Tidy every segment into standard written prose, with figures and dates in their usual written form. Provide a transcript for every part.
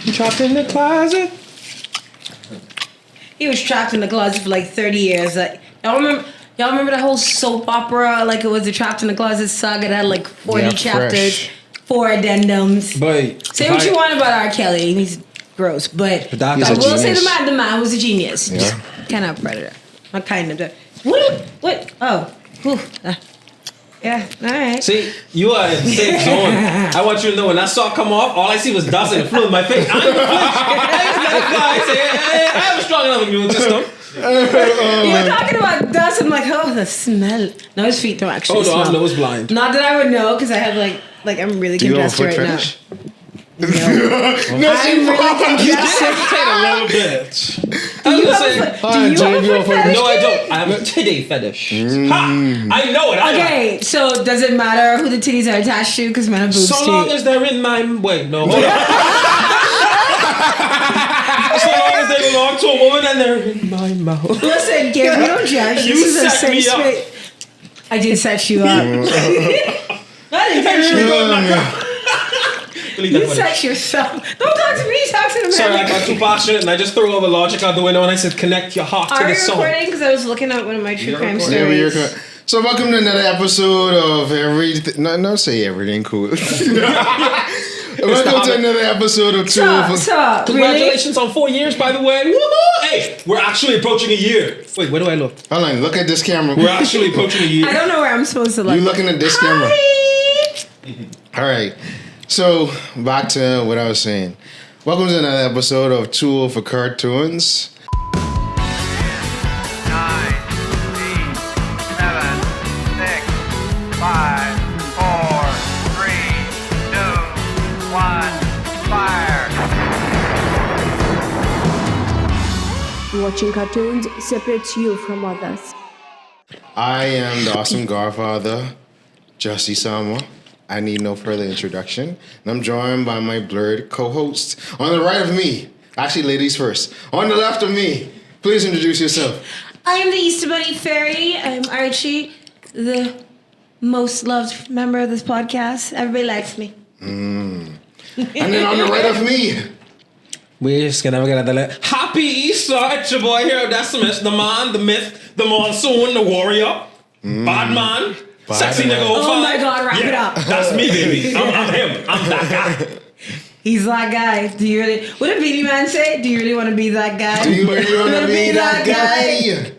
Trapped in the closet. He was trapped in the closet for like 30 years. Y'all remember that whole soap opera? Like it was the Trapped in the Closet saga that had like 40 chapters, 4 addendums. But say what you want about R. Kelly. He's gross, but I will say the man was a genius. Yeah. Just kind of a predator. Not kind of. What? Oh. Whew. Yeah, all right. See, you are in the safe zone. I want you to know when that saw come off, all I see was dust and it flew in my face. I didn't flinch. I have a strong enough immune system. You were talking about dust. I'm like, oh, the smell. No, his feet don't actually smell. Oh, no, I'm nose blind. Not that I would know, because I have like I'm really congested right fetish? now. No, I'm really congested. A little bit. Do you have a foot fetish? No, I don't. I have a titty fetish. Ha! I know it. Okay, so does it matter who the titties are attached to? Because men have boobs too. So long as they're in my... Wait, no, hold on. So long as they belong to a woman and they're in my mouth. Listen, Gabe, we don't judge. You this is a set me safe up. space. I did set you up. Not intentionally. You set yourself. Don't talk to me. Talk to the man. Sorry, I got too passionate and I just threw all the logic out the window and I said, connect your heart to the song. Are you recording? Because I was looking at one of my true crime stories. So welcome to another episode of everything. No, say everything cool. Welcome to another episode of Stop. Congratulations on 4 years, by the way. Woohoo! Hey, we're actually approaching a year. Wait, where do I look? Hold on, look at this camera. We're actually approaching a year. I don't know where I'm supposed to look. You looking at this camera? All right. So back to what I was saying. Welcome to another episode of Tool for Cartoons. 9, 8, 7, 6, 5, 4, 3, 2, 1, fire. Watching cartoons separates you from others. I am the awesome Godfather, Jussie Sama. I need no further introduction. And I'm joined by my blurred co-host. On the right of me, actually ladies first. On the left of me, please introduce yourself. I am the Easter Bunny Fairy. I'm Archie, the most loved member of this podcast. Everybody likes me. And then on the right of me, We're just gonna get that. Happy Easter! It's your boy here, Decimus, the man, the myth, the monsoon, the warrior, bad man, sexy nigga. Oh my God, wrap it up. That's me, baby. I'm him. I'm that guy. He's that guy. Do you really? What did Beanie Man say? Do you really want to be that guy? do you really want to be that guy?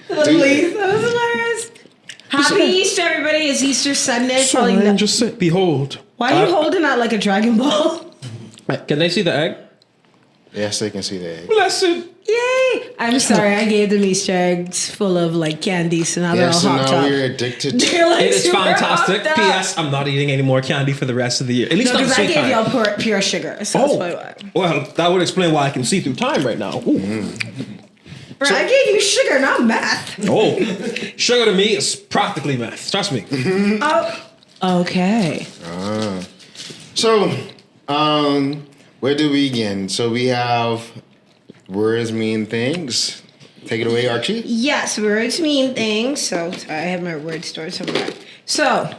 Please, that was hilarious. Happy Easter, everybody! It's Easter Sunday. Just say, behold. Why are you holding that like a Dragon Ball? Can they see the egg? Yes, they can see the egg. Blessed. Yay! I'm sorry, I gave them Easter eggs full of like candy, so now Yes, so they're all hopped now up. we're addicted to They're like It is super fantastic. hopped up. P.S. I'm not eating any more candy for the rest of the year. At least No, not because the I sweet gave kind. y'all pure sugar, so that's probably why. Well, that would explain why I can see through time right now. Ooh. Bro, I gave you sugar, not math. Oh, sugar to me is practically meth. Trust me. Oh, okay. So, where do we begin? So we have words mean things. Take it away, Archie. Yes, words mean things. So, sorry, I have my word stored somewhere. So,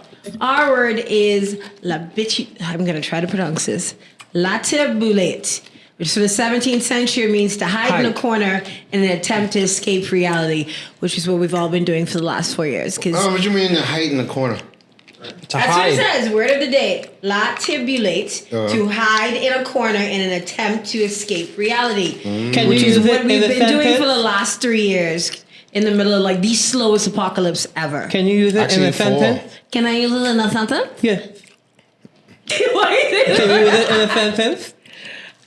our word is I'm going to try to pronounce this. Latibulate, which for the 17th century means to hide in a corner in an attempt to escape reality, which is what we've all been doing for the last 4 years. Oh, what do you mean to hide in the corner? To That's hide. what it says. Word of the day. Latibulate, to hide in a corner in an attempt to escape reality. Can Which you is use what it in we've a been doing sentence? for the last 3 years in the middle of like the slowest apocalypse ever. Can you use it Actually, in a sentence? Can I use it in a sentence? Yeah. Why is it? Can you use it in a sentence?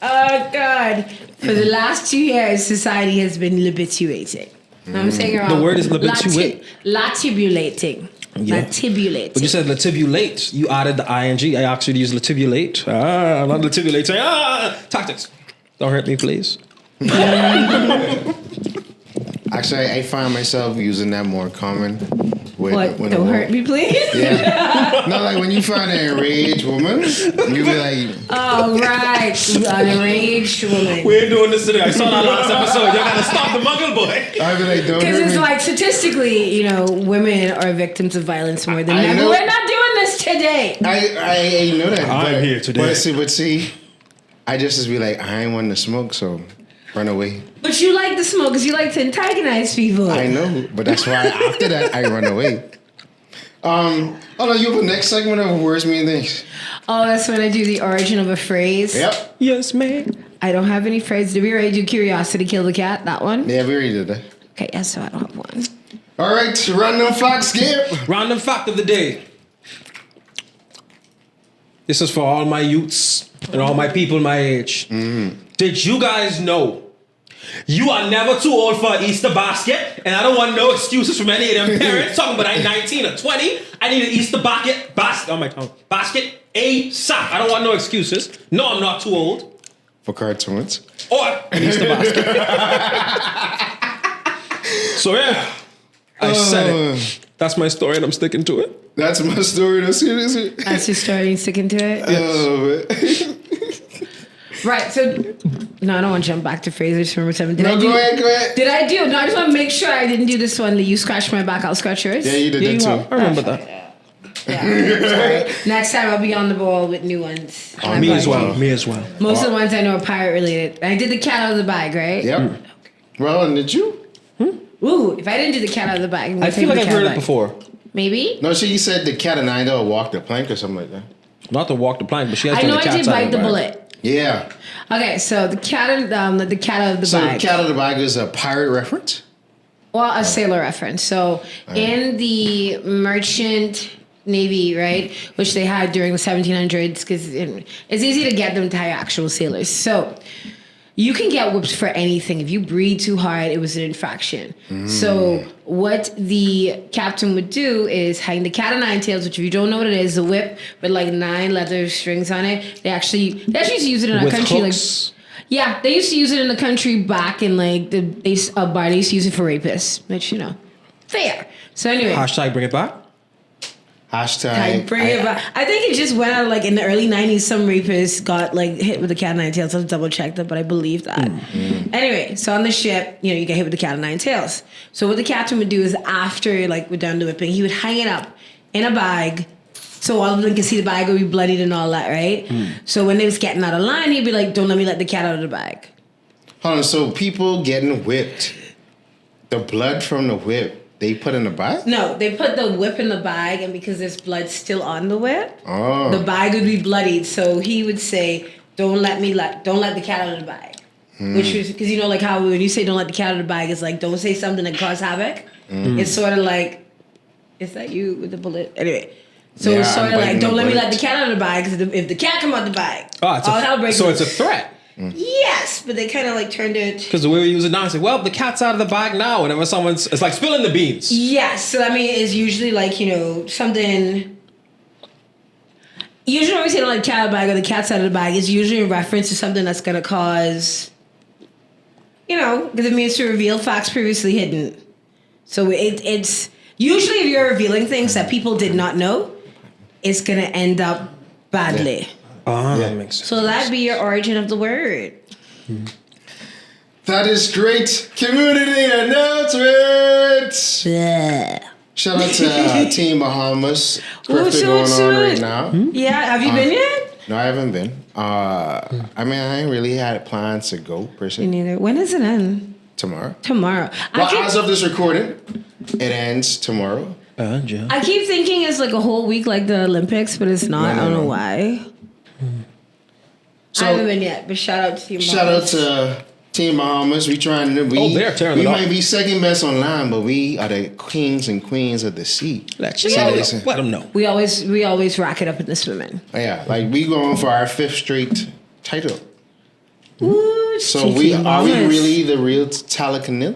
Oh, God. For the last 2 years, society has been libituating. I'm saying it wrong. The word is libituate. Latibulating. Yeah. Latibulating. But you said latibulate. You added the ing. I asked you to use latibulate. I'm not latibulating. Tactics. Don't hurt me, please. Actually, I find myself using that more common. What? Don't hurt me, please? Yeah. No, like when you find an enraged woman, you be like, Oh, right. An enraged woman. We're doing this today. I saw that last episode. Y'all gotta stop the muggle boy. I be like, don't Because hurt it's me. like statistically, women are victims of violence more than I men. But know. we're not doing this today. I know that. I'm but, here today. But see, I just be like, I ain't want to smoke, so run away. But you like the smoke because you like to antagonize people. I know, but that's why after that I run away. Oh no, you have a next segment of words mean things. Oh, that's when I do the origin of a phrase. Yep. Yes, man. I don't have any phrases. Did we already do curiosity kill the cat? That one? Yeah, we already did that. Okay, yes, so I don't have one. All right, random fact, Skip. Random fact of the day. This is for all my youths and all my people my age. Did you guys know you are never too old for an Easter basket? And I don't want no excuses from any of them parents talking about I'm 19 or 20. I need an Easter basket ASAP. I don't want no excuses. No, I'm not too old. For cartoons. Or an Easter basket. So yeah, I said it. That's my story and I'm sticking to it. That's my story. That's it. That's your story and sticking to it? Oh, man. Right, so... No, I don't want to jump back to phrases. I just remember something. Go ahead. Did I do? No, I just want to make sure I didn't do this one that you scratch my back, I'll scratch yours. Yeah, you did that too. I remember that. Yeah, sorry. Next time I'll be on the ball with new ones. Me as well. Most of the ones I know are pirate related. I did the cat out of the bag, right? Yep. Well, and did you? Ooh, if I didn't do the cat out of the bag, I feel like I've heard it before. Maybe? No, you said the cat and I don't walk the plank or something like that. Not to walk the plank, but she has I to know have the I did cat's out of bite the bag. bullet. Yeah. Okay, so the cat out of the bag. So the cat out of the bag is a pirate reference? Well, a sailor reference. So in the merchant navy, right, which they had during the 1700s, because it's easy to get them to hire actual sailors. So you can get whipped for anything. If you breathe too hard, it was an infraction. So what the captain would do is hang the cat o' nine tails, which if you don't know what it is, a whip with like 9 leather strings on it. They actually used to use it in our With country. hooks? Yeah, they used to use it in the country back in like they used to use it for rapists, which fair. So anyway, Hashtag bring it back. Hashtag. bring it back. I think it just went out like in the early 90s. Some rapists got like hit with the cat o' nine tails. I'll double check that, but I believe that. Anyway, so on the ship, you get hit with the cat o' nine tails. So what the captain would do is after like we're done the whipping, he would hang it up in a bag. So all of them can see the bag would be bloodied and all that, right? So when they was getting out of line, he'd be like, "Don't let me let the cat out of the bag." Hold on, so people getting whipped, the blood from the whip, they put in the bag? No, they put the whip in the bag, and because there's blood still on the whip, Oh. the bag would be bloodied. So he would say, "Don't let the cat out of the bag," which was because like how when you say "don't let the cat out of the bag," it's like don't say something that cause havoc. It's sort of like, is that you with the bullet? Anyway. So Yeah, it's sort I'm of like, biting don't the let me let bullet. the cat out of the bag, because if the cat come out the bag, Oh, all hell breaks so loose. it's a threat. Yes, but they kind of like turned it. Because the way we use it now, it's like, well, the cat's out of the bag now. Whenever it's like spilling the beans. Yes, so I mean, it's usually like something. Usually when we say don't let the cat out of the bag or the cat's out of the bag, it's usually in reference to something that's going to cause, because it means to reveal facts previously hidden. So it's usually if you're revealing things that people did not know, it's going to end up badly. That makes sense. So that'd be your origin of the word. That is great. Community announcements. Yeah. Shout out to Team Bahamas. Crypto so going on soon. right now. Yeah, have you been yet? No, I haven't been. I ain't really had plans to go per Me se. neither. When does it end? Tomorrow. Tomorrow. Well, as of this recording, it ends tomorrow. Yeah. I keep thinking it's like a whole week like the Olympics, but it's not. No, I don't know no. why. So, I haven't been yet, but shout out to Team shout out to Team Bahamas. We trying to. they're tearing We it up. might be second best online, but we are the kings and queens of the sea. Let So, them know. We always rack it up in the swimming. yeah, like we going for our 5th straight title. Ooh, So cheeky are we Bahamas. really the real Talakanil?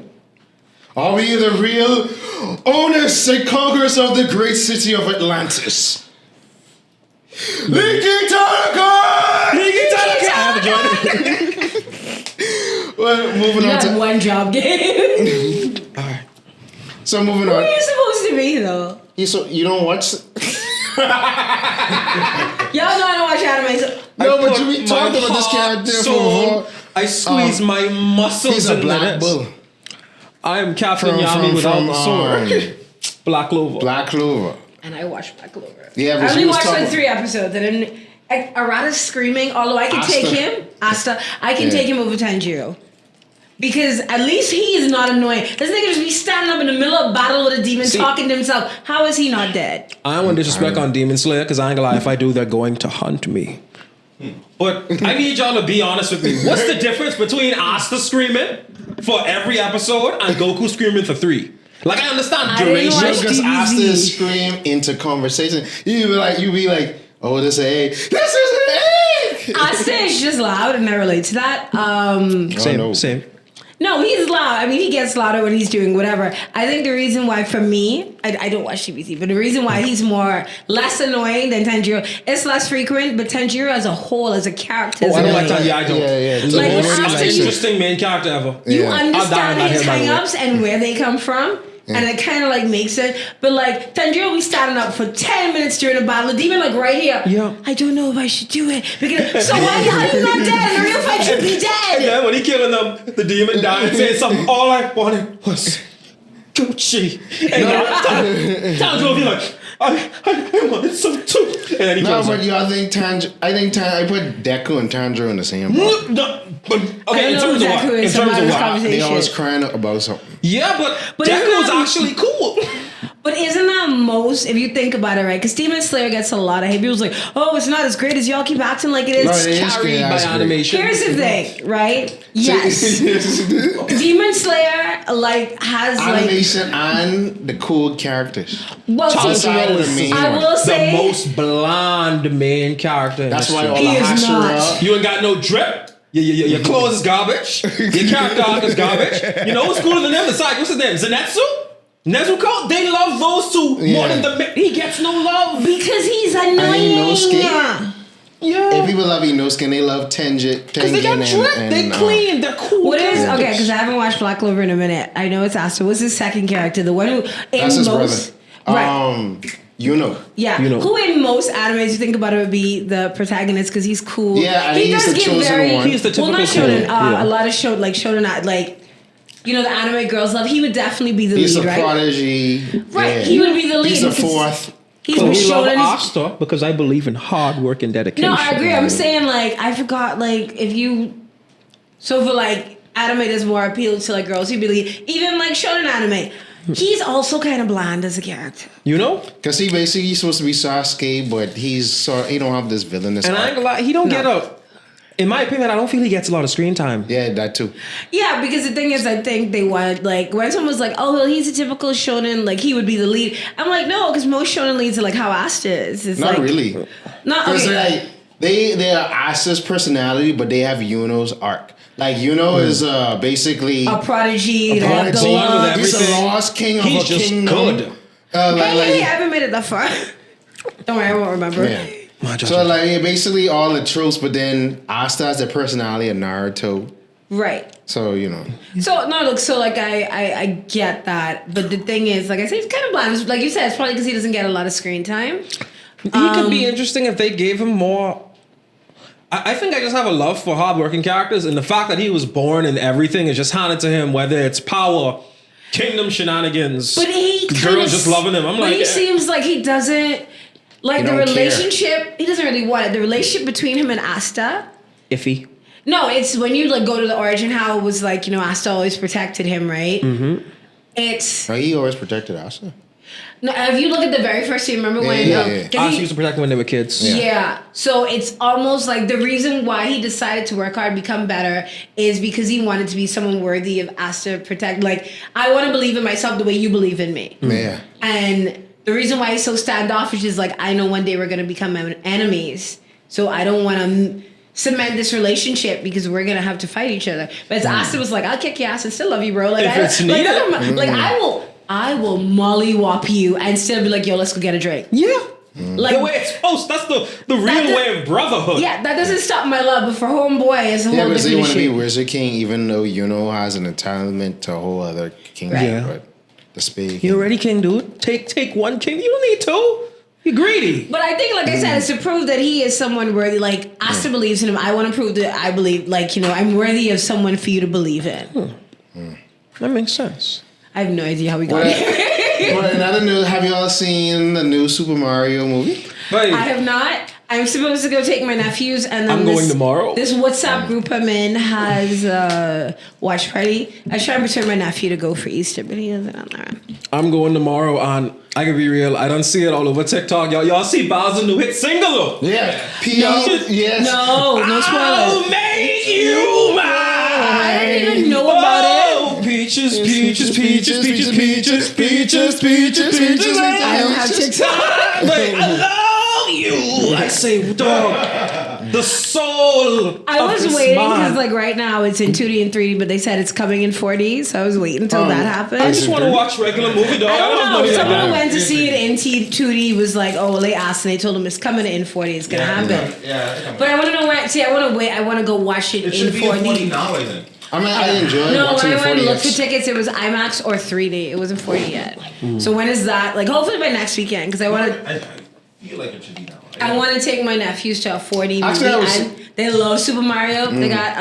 Are we the real owners and conquerors of the great city of Atlantis? Leaky Talakan! Well, moving You on had to one job game. so moving Who are on. you supposed to be though? You don't watch? Y'all know I don't watch anime. So No, but put you be talking my about this heart, character soul, for. I squeeze my muscles He's a into black this. bull I am Captain Yami without the sword. Black Clover. Black Clover. and I watched Black Clover. Yeah, but I she only was watched like talking- 3 episodes. I didn't Arata's screaming, although I can take him. I can take him over Tanjiro. Because at least he is not annoying. This nigga just be standing up in the middle of a battle with a demon talking to himself. How is he not dead? I don't want to disrespect on Demon Slayer because I ain't gonna lie. If I do, they're going to hunt me. But I need y'all to be honest with me. What's the difference between Asta screaming for every episode and Goku screaming for 3? Like, I understand duration. Because Asta scream into conversation. You be like, oh, this is an egg. This is an egg. Asta is just loud, and I relate to that. Same. No, he's loud. I mean, he gets louder when he's doing whatever. I think the reason why, for me, I don't watch TBC, but the reason why he's less annoying than Tanjiro, it's less frequent, but Tanjiro as a whole, as a character, I don't like Tanjiro. I don't. Yeah. The Like, most after interesting main character ever. you Yeah. understand I'll die his on that hill, by the way. hang-ups and where they come from. And it kind of like makes it, but like Tanjiro, we standing up for 10 minutes during a battle. The demon like right here. Yeah. I don't know if I should do it because so why are you not dead? In a real fight, you'd be And dead. then when he killing them, the demon died and said something. All I wanted was Gucci. And Tanjiro be like, I wanted some too. And then he No, kills but him. y'all think I put Deku and Tanjiro in the same box. No, but okay, in I don't terms know of who what? Deku In is, terms somebody of was what? conversation. They always crying about something. Yeah, but isn't Deku was that- actually cool. But isn't that most, if you think about it, right? Because Demon Slayer gets a lot of hate. People's like, oh, it's not as great as y'all keep acting like it is. No, it is Carried great, by that's great. animation. Here's the thing, right? Yes. Demon Slayer, like, has, like... Animation and the cool characters. Well, Outside of the main I one. will The say... most blonde main character. in That's the why show. all He the is not. Hashira. You ain't got no drip. Your clothes is garbage. Your character arc is garbage. You know who's cooler than them? Besides, what's his name? Zenitsu? Nezuko? They love those two more than the... He gets no love. Because he's annoying. Inosuke? Yeah. If people love Inosuke, they love Tenjin. Because they got drip. They clean. They're cool. What is... characters. Okay, because I haven't watched Black Clover in a minute. I know it's Asta. What's his second character? The one who... That's his most, brother. Right. Yeah. You know. Who in most animes you think about it would be the protagonist because he's cool. Yeah, and he's does the give chosen one. He's the well, not typical shonen. cool. Yeah. A lot of shonen, like, you know, the anime girls love. He would definitely be the He's lead, a right? prodigy. Right, Yeah. he would be the lead. He's the because fourth. He's But been we love shonen. Asta because I believe in hard work and dedication. No, I agree. I'm saying, like, I forgot, like, if you... So for, like, anime that's more appeal to, like, girls, he'd be lead. Even, like, shonen anime. He's also kind of bland as a character. You know? Because he's supposed to be Sasuke, but he don't have this villainous And I ain't arc. gonna lie, he don't get up. In my opinion, I don't feel he gets a lot of screen time. Yeah, that too. Yeah, because the thing is, I think they wanted, like, when someone was like, oh, well, he's a typical shonen, like, he would be the lead. I'm like, no, because most shonen leads are like how Asta is. It's Not like, really. Not, Because okay. like, they are Asta's personality, but they have Yuno's arc. Like, Yuno is basically... A prodigy, they have the prodigy. love. He's the everything. lost king of He's a just kingdom. good. Hey, I haven't made it that far. Don't worry, I won't remember. Yeah. So like yeah, basically all the tropes, but then Asta has the personality of Naruto. Right. So you know. So no, look. So like I get that, but the thing is, like I say, he's kind of blind. Like you said, it's probably because he doesn't get a lot of screen time. He could be interesting if they gave him more. I think I just have a love for hardworking characters, and the fact that he was born and everything is just handed to him, whether it's power, kingdom shenanigans, But he girls just loving him. I'm but like, he seems like he doesn't like He the don't care. relationship. He doesn't really want it. The relationship between him and Asta. iffy. No, it's when you like go to the origin how it was like, you know, Asta always protected him, right? Mm-hmm. It's He always protected Asta. no. If you look at the very first scene, remember when? yeah. 'cause I he- used to protect them when they were kids. Yeah. So it's almost like the reason why he decided to work hard, become better, is because he wanted to be someone worthy of Asta protect. Like, I want to believe in myself the way you believe in me. Yeah. And the reason why he's so standoffish is like, I know one day we're going to become enemies. So I don't want to cement this relationship because we're going to have to fight each other. But Asta was like, I'll kick your ass and still love you, bro. Like, If it's needed. like I will mollywop you and still be like, yo, let's go get a drink. Yeah. Like, The way it's supposed. That's the real That- way of brotherhood. yeah, that doesn't stop my love, but for homeboy, it's a whole Yeah, because they different want to be issue. Wizard King, even though Yuno has an entitlement to a whole other kingdom. Right. Yeah. But the Spade. You already king, dude. Take one king. You don't need two. You're greedy. But I think, like I said, it's to prove that he is someone worthy. Like, Asta believes in him. I want to prove that I believe, like, you know, I'm worthy of someone for you to believe in. That makes sense. I have no idea how we got Well, here. well, another news. Have y'all seen the new Super Mario movie? Hey, I have not. I'm supposed to go take my nephews, and then I'm going tomorrow. This WhatsApp group I'm in has a watch party. I try to return my nephew to go for Easter, but he isn't on there. I'm going tomorrow, and I can be real. I don't see it all over TikTok. Y'all see Bowser's new hit single though? Yeah. Yes. No I'll spoilers. make you mine. I didn't even know about Oh, peaches, peaches, peaches, peaches, peaches, peaches, peaches, peaches. I don't have TikTok. Like, I love you. I say, dog, the soul. I of was this waiting man. because, like, right now it's in 2D and 3D, but they said it's coming in 4D, so I was waiting until that happened. I just want to watch regular movie, dog. I don't have know. money like Someone that. who went to see it in 2D was like, "Oh, well, they asked and they told him it's coming in 4D. It's gonna happen." Yeah. But I want to know when. See, I want to wait. I want to go watch it, It in should be 4D. 40 now, I think. I mean, I enjoy No, watching when the I went to look for 40s. tickets, it was IMAX or 3D. It wasn't 4D yet. So when is that? Like, hopefully by next weekend, because I want to. I feel like it should be now. I want to take my nephews to a 4D Actually, I movie, was- and they love Super Mario. They got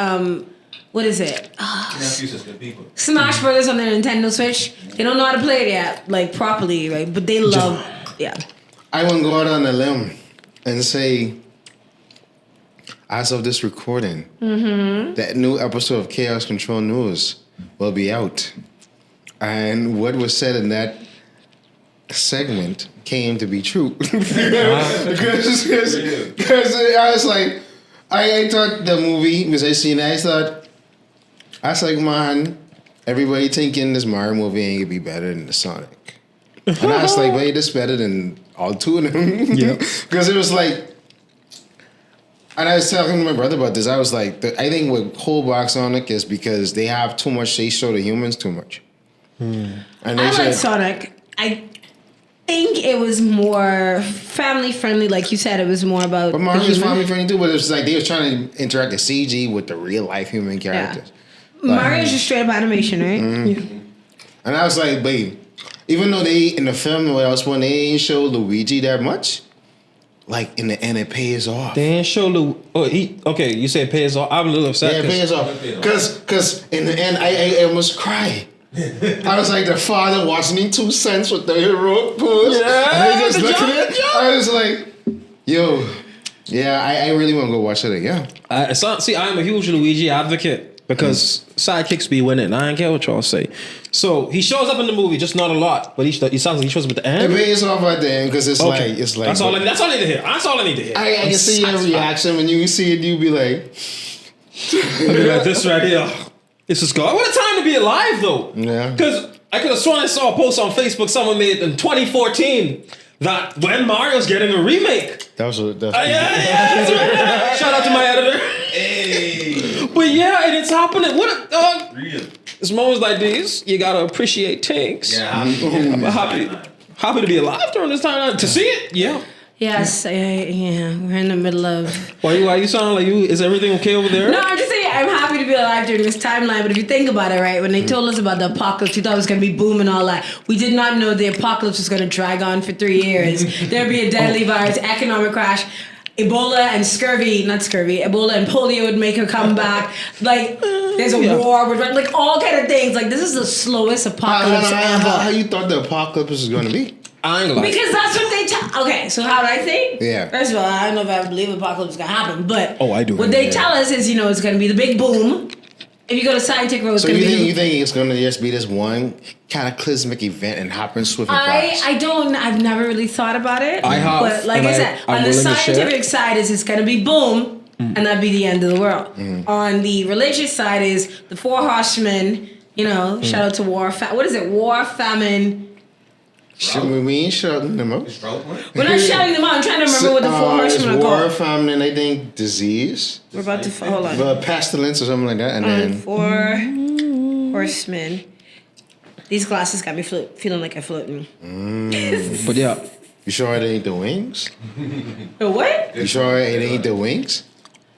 what is it? Nephews is good people. Smash Brothers on their Nintendo Switch. They don't know how to play it yet, like properly, right? But they love, yeah. I want to go out on a limb and say, as of this recording, that new episode of Chaos Control News will be out. And what was said in that segment came to be true. Because I was like, I thought the movie, because I seen it, I was like, man, everybody thinking this Mario movie ain't gonna be better than the Sonic. And I was like, wait, this better than all two of them. Yeah. Because it was like, and I was talking to my brother about this. I was like, I think what hold back Sonic is because they have too much, they show the humans too much. And they I said, like Sonic. I think it was more family friendly, like you said. It was more about. but the Mario's human. family friendly too, but it was like they were trying to interact the CG with the real life human characters. Mario's just straight up animation, right? And I was like, babe, even though they in the film what else when they ain't show Luigi that much, like in the end it pays off. They ain't show Lou. Oh, okay, you said pays off. I'm a little upset. Yeah, it pays off. Cause in the end I almost cry. I was like the father watching in 2 cents with the heroic pose. Yeah, And they just the looking jump, at it. I was like, yo, yeah, I really want to go watch it again. See, I'm a huge Luigi advocate because sidekicks be winning. I don't care what y'all say. So he shows up in the movie, just not a lot, but he sounds like he shows up at the It end. pays off at the end because it's like That's all. That's all I need to hear. That's all I need to hear. I can see your reaction when you see it. You be like, I mean, like this right here. This is God. What a time to be alive, though. Yeah. Because I could have sworn I saw a post on Facebook someone made in 2014 that when Mario's getting a remake. that's Yeah, that's right. Shout out to my editor. Hey. But yeah, and it's happening. What a Real. It's moments like these you gotta appreciate things. Yeah. I'm happy to be alive during this time to see it. Yeah. Yes, yeah. We're in the middle of. Why you sound like you? Is everything okay over there? No, I'm just saying I'm happy to be alive during this timeline. But if you think about it, right, when they told us about the apocalypse, we thought it was going to be boom and all that. We did not know the apocalypse was going to drag on for 3 years. There'd be a deadly virus, economic crash. Ebola and Ebola and polio would make her come back. Like, there's a war, like all kind of things. Like, this is the slowest apocalypse how ever. you thought the apocalypse was going to be? I ain't gonna lie. Because that's what they tell. Okay, so how do I think? Yeah. First of all, I don't know if I believe apocalypse is gonna happen, but Oh, I do. What they tell us is, it's gonna be the big boom. If you go to Scientific Road, it's So gonna you be. think it's going to just be this one cataclysmic event and happen swift and fast? I've never really thought about it. I have, But like and I said, I'm on the willing to share. scientific side is it's gonna be boom, and that'd be the end of the world. On the religious side is the 4 horsemen. Shout out to war. What is it? War, famine. We ain't shutting them up. We're not shouting them out. I'm trying to remember what the 4 horsemen are War, called. famine, and I think disease. We're about to hold on. But pestilence or something like that. And then 4 horsemen. These glasses got me feeling like I'm floating. But yeah, you sure it ain't the wings? The what? You sure it ain't the wings?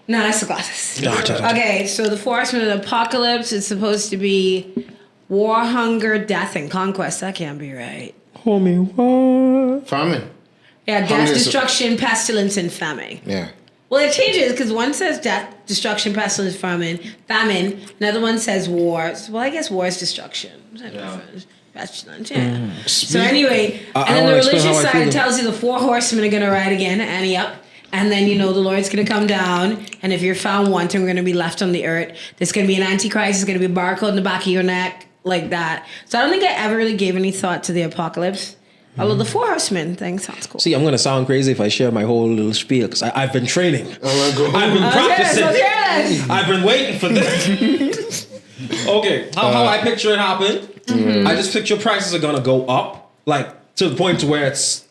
No, that's the glasses. Gotcha. Okay, so the 4 horsemen of the apocalypse is supposed to be war, hunger, death, and conquest. That can't be right. homie, what? Famine. Yeah, How death, many is it? destruction, pestilence, and famine. Yeah. Well, it changes because one says death, destruction, pestilence, famine. Another one says war. Well, I guess war is destruction. Pestilence, yeah. So anyway, I and then the wanna explain religious how I side feel. tells you the 4 horsemen are going to ride again, Annie up. And then, the Lord's going to come down. And if you're found wanting, we're going to be left on the earth. There's going to be an antichrist. There's going to be a barcode in the back of your neck, like that. So I don't think I ever really gave any thought to the apocalypse. Although the Four Horsemen thing sounds cool. See, I'm gonna sound crazy if I share my whole little spiel because I've been training. Oh my God. I've been practicing. Okay. I've been waiting for this. Okay, how I picture it happen. I just picture prices are gonna go up, like to the point to where it's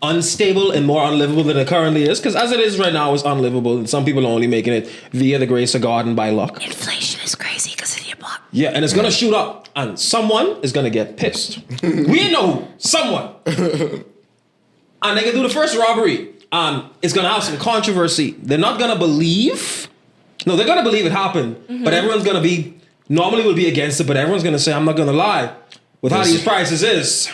unstable and more unlivable than it currently is. Because as it is right now, it's unlivable, and some people are only making it via the grace of God and by luck. Inflation is crazy because of the apocalypse. Yeah, and it's gonna shoot up, and someone is gonna get pissed. We know someone, and they can do the first robbery, and it's gonna have some controversy. They're not gonna believe. No, they're gonna believe it happened, but everyone's gonna be normally will be against it, but everyone's gonna say, "I'm not gonna lie." With how these prices is,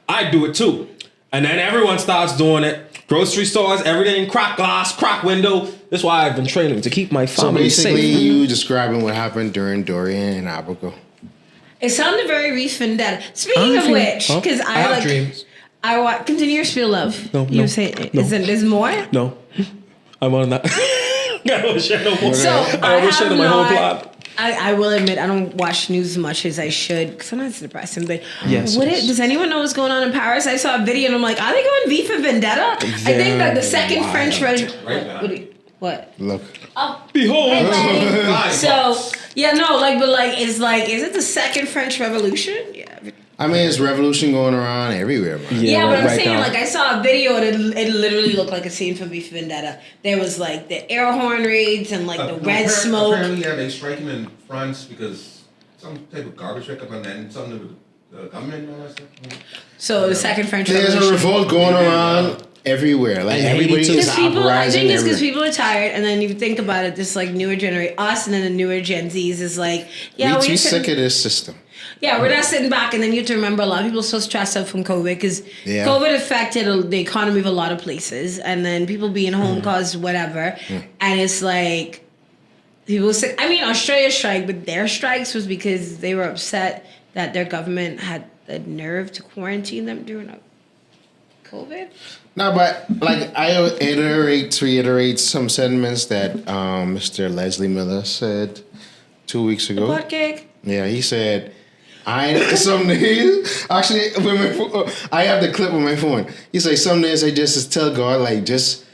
I do it too, and then everyone starts doing it. Grocery stores, everything, crack glass, crack window. That's why I've been training to keep my So family safe. basically, you describing what happened during Dorian and Abigail. It sounded very Reef Vendetta. Speaking of which, because I have dreams. Continue your spiel, love. No, you no, say no. there's more. No, I'm on that. I don't share no more. So I don't share my whole plot. I will admit I don't watch news as much as I should. Sometimes it's depressing, but Yes, yes. does anyone know what's going on in Paris? I saw a video and I'm like, are they going V for Vendetta? I think that the second French Revolution. What? Look. Oh, Behold. anyway. So yeah, no, is it the second French Revolution? Yeah. I mean, it's revolution going around everywhere, man. Yeah, but I'm right saying, now. I saw a video and it literally looked like a scene from V for Vendetta. There was the air horn raids and the red smoke. Apparently, yeah, they strike him in France because some type of garbage pickup and then something with the government and all that stuff. So the second French There's Revolution. a revolt going around everywhere. Like, everybody is Because people, I uprising think it's because everywhere. people are tired, and then you think about it, this newer generation, us, and then the newer Gen Zs is We too sick of this system. Yeah, we're not sitting back, and then you have to remember a lot of people are so stressed out from COVID because Yeah. COVID affected the economy of a lot of places, and then people being home caused whatever, and it's people say, I mean, Australia strike, but their strikes was because they were upset that their government had the nerve to quarantine them during COVID. No, but I reiterate some sentiments that Mr. Leslie Miller said 2 weeks ago. Butt cake. Yeah, he said, some days, actually, I have the clip on my phone. He said, some days I just tell God, just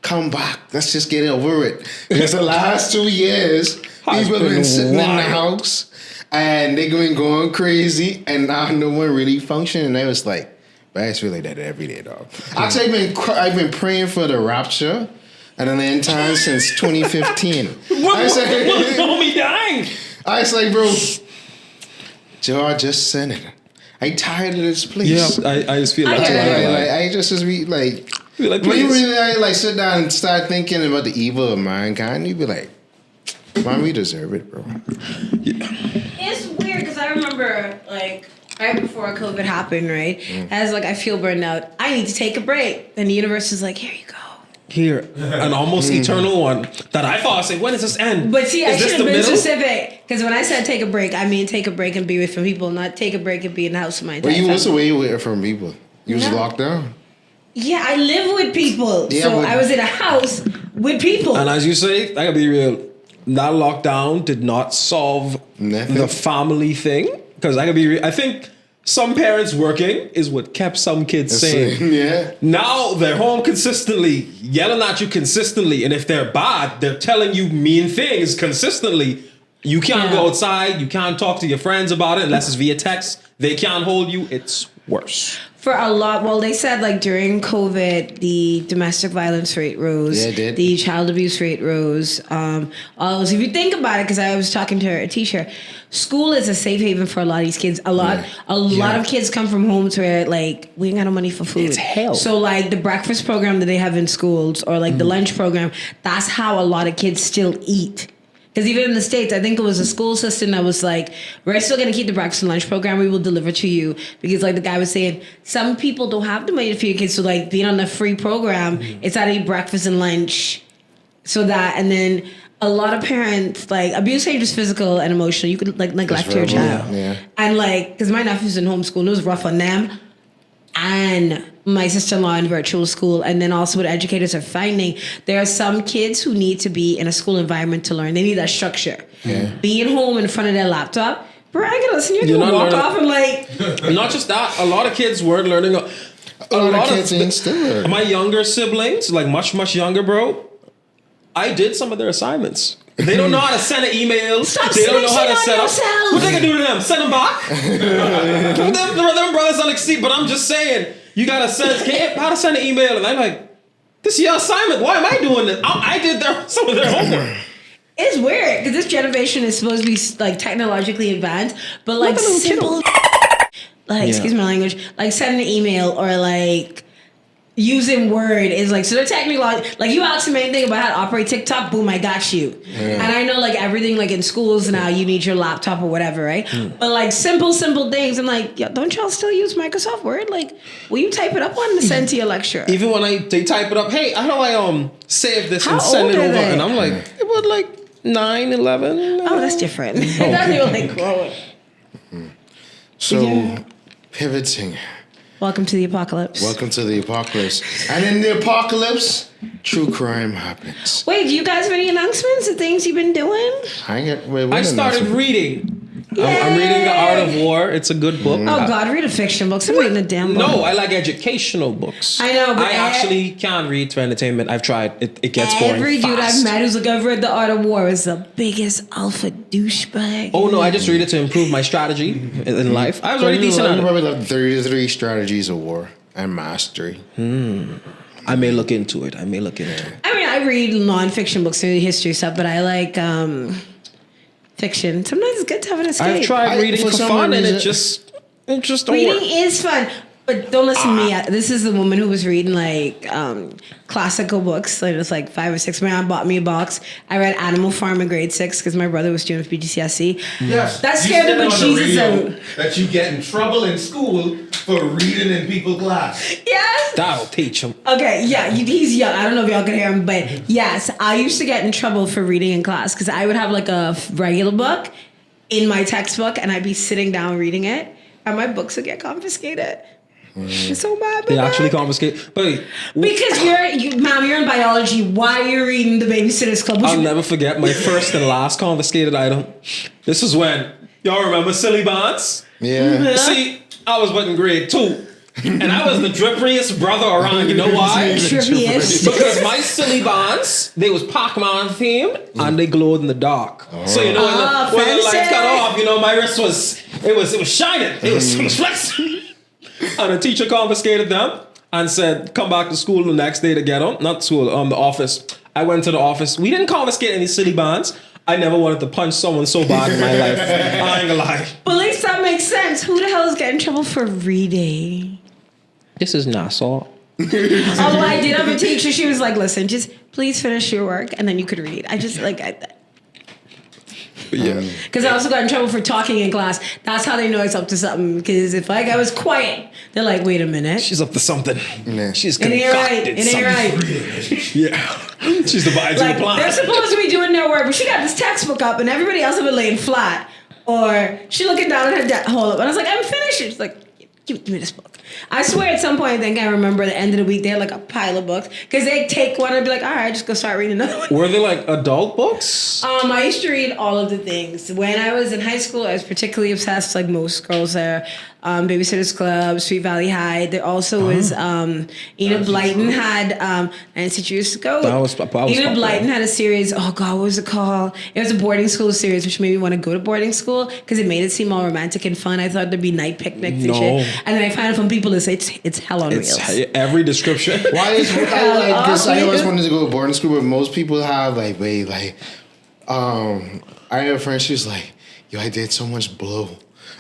come back. Let's just get over it. Because the last 2 years, people have been sitting in the house and they've been going crazy and now no one really functioning. And I was like, but it's really that every day, dog. Actually, I've been praying for the rapture and an end time since 2015. What me dying? I was like, bro, George, just send it. I tired of this place. Yeah, I just feel like I just be like, Feel like, when you please. really sit down and start thinking about the evil of mankind, you be like, man, we deserve it, bro. It's weird because I remember right before COVID happened, right? I was I feel burned out. I need to take a break. Then the universe is like, here you go. Here, an almost eternal one that I thought, I said, when does this end? But see, I Is this should have the been middle? specific. Because when I said take a break, I mean take a break and be with some people, not take a break and be in the house with my entire But you was family. away from people. You was No. locked down. Yeah, I live with people. Yeah, so but- I was in a house with people. And as you say, I gotta be real. That lockdown did not solve Nothing. the family thing. Because I gotta be real. I think some parents working is what kept some kids sane. Yeah. Now they're home consistently, yelling at you consistently, and if they're bad, they're telling you mean things consistently. You can't go outside. You can't talk to your friends about it unless it's via text. They can't hold you. It's worse. For a lot, well, they said during COVID, the domestic violence rate rose. Yeah, it did. The child abuse rate rose. If you think about it, because I was talking to a teacher, school is a safe haven for a lot of these kids. A lot of kids come from homes where we ain't got no money for food. It's hell. So the breakfast program that they have in schools or the lunch program, that's how a lot of kids still eat. Because even in the States, I think it was a school system that was we're still going to keep the breakfast and lunch program. We will deliver to you. Because the guy was saying, some people don't have the money to feed your kids. So being on the free program, it's how to eat breakfast and lunch. So that, and then a lot of parents, abuse ain't just physical and emotional. You could neglect your verbal, child. yeah. And because my nephew's in homeschool, and it was rough on them. And my sister-in-law in virtual school, and then also what educators are finding, there are some kids who need to be in a school environment to learn. They need that structure. Being home in front of their laptop, bro, I can listen. You're gonna walk off and like. Not just that, a lot of kids weren't learning. A lot of kids ain't still learning. My younger siblings, like much younger, bro, I did some of their assignments. They don't know how to send an email. They don't know how to set up. What they can do to them? Send them back? them brothers don't exceed. But I'm just saying, you gotta send how to send an email, and I'm like, this is your assignment. Why am I doing this? I did some of their homework. It's weird because this generation is supposed to be like technologically advanced, but like simple, excuse my language, like sending an email or like using Word is like, so they're technically like, you ask them anything about how to operate TikTok, boom, I got you. And I know like everything like in schools now you need your laptop or whatever, right? But like simple things, I'm like, yo, don't y'all still use Microsoft Word? Like, will you type it up on to send to your lecturer? Even when they type it up, hey, how do I save this and send it over? They? And I'm like, it was like 9, 11. Oh, that's different. That's even like growing. So, pivoting. Welcome to the apocalypse. Welcome to the apocalypse. And in the apocalypse, true crime happens. Wait, do you guys have any announcements of things you've been doing? I started reading. I'm reading The Art of War. It's a good book. Oh God, read a fiction book. I'm reading a damn book. No, I like educational books. I know, but I actually can't read for entertainment. I've tried. It gets boring Every dude fast. I've met who's like, I've read The Art of War is the biggest alpha douchebag. Oh no, I just read it to improve my strategy in life. I was already decent at You it. probably love 33 strategies of war and mastery. I may look into it. I mean, I read nonfiction books and history stuff, but I like fiction. Sometimes it's good to have an escape. I've tried reading for fun, and it just don't Reading work. is fun. But don't listen to me. This is the woman who was reading like classical books. Like it was like 5 or 6. My aunt bought me a box. I read Animal Farm in grade 6 because my brother was doing BGCSE. Yes. That scared the bejesus out. That you get in trouble in school for reading in people's class. Yes. That'll teach him. Okay, yeah, he's young. I don't know if y'all can hear him, but yes, I used to get in trouble for reading in class because I would have like a regular book in my textbook and I'd be sitting down reading it and my books would get confiscated. It's so bad. They actually confiscate. But because you're in biology. Why are you reading the Babysitter's Club? I'll never forget my first and last confiscated item. This is when y'all remember Silly Bonds? Yeah. See, I was in grade 2. And I was the dripperiest brother around. You know why? Drippiest. Because my Silly Bonds, they was Pac-Man themed and they glowed in the dark. So you know when the lights cut off, you know my wrist was shining. It was flexing. And the teacher confiscated them and said, come back to school the next day to get them. Not school, the office. I went to the office. We didn't confiscate any Silly Bonds. I never wanted to punch someone so bad in my life. I ain't gonna lie. But at least that makes sense. Who the hell is getting in trouble for reading? This is Nassau. Although I did have a teacher, she was like, listen, just please finish your work and then you could read. I just Yeah. Because I also got in trouble for talking in class. That's how they know it's up to something. Because if like I was quiet, they're like, wait a minute. She's up to something. Yeah. She's It ain't right. concocted It ain't right. Yeah. She's devising a Like, plan. they're supposed to be doing their work, but she got this textbook up and everybody else have been laying flat. Or she looking down at her hold up. And I was like, I'm finished. She's like, give me this book. I swear at some point, I think I remember the end of the week, they had like a pile of books. Because they'd take one and be like, all right, just go start reading another one. Were they like adult books? I used to read all of the things. When I was in high school, I was particularly obsessed, like most girls there. Babysitter's Club, Sweet Valley High. There also was Enid Blyton had Nancy Drews to go. That was Enid Blyton had a series. Oh God, what was it called? It was a boarding school series, which made me want to go to boarding school because it made it seem all romantic and fun. I thought there'd be night picnics and shit. And then I find out from people that say it's hell on It's wheels. every description. Why is I always wanted to go to boarding school, but most people have I had a friend. She was like, "Yo, I did so much blow."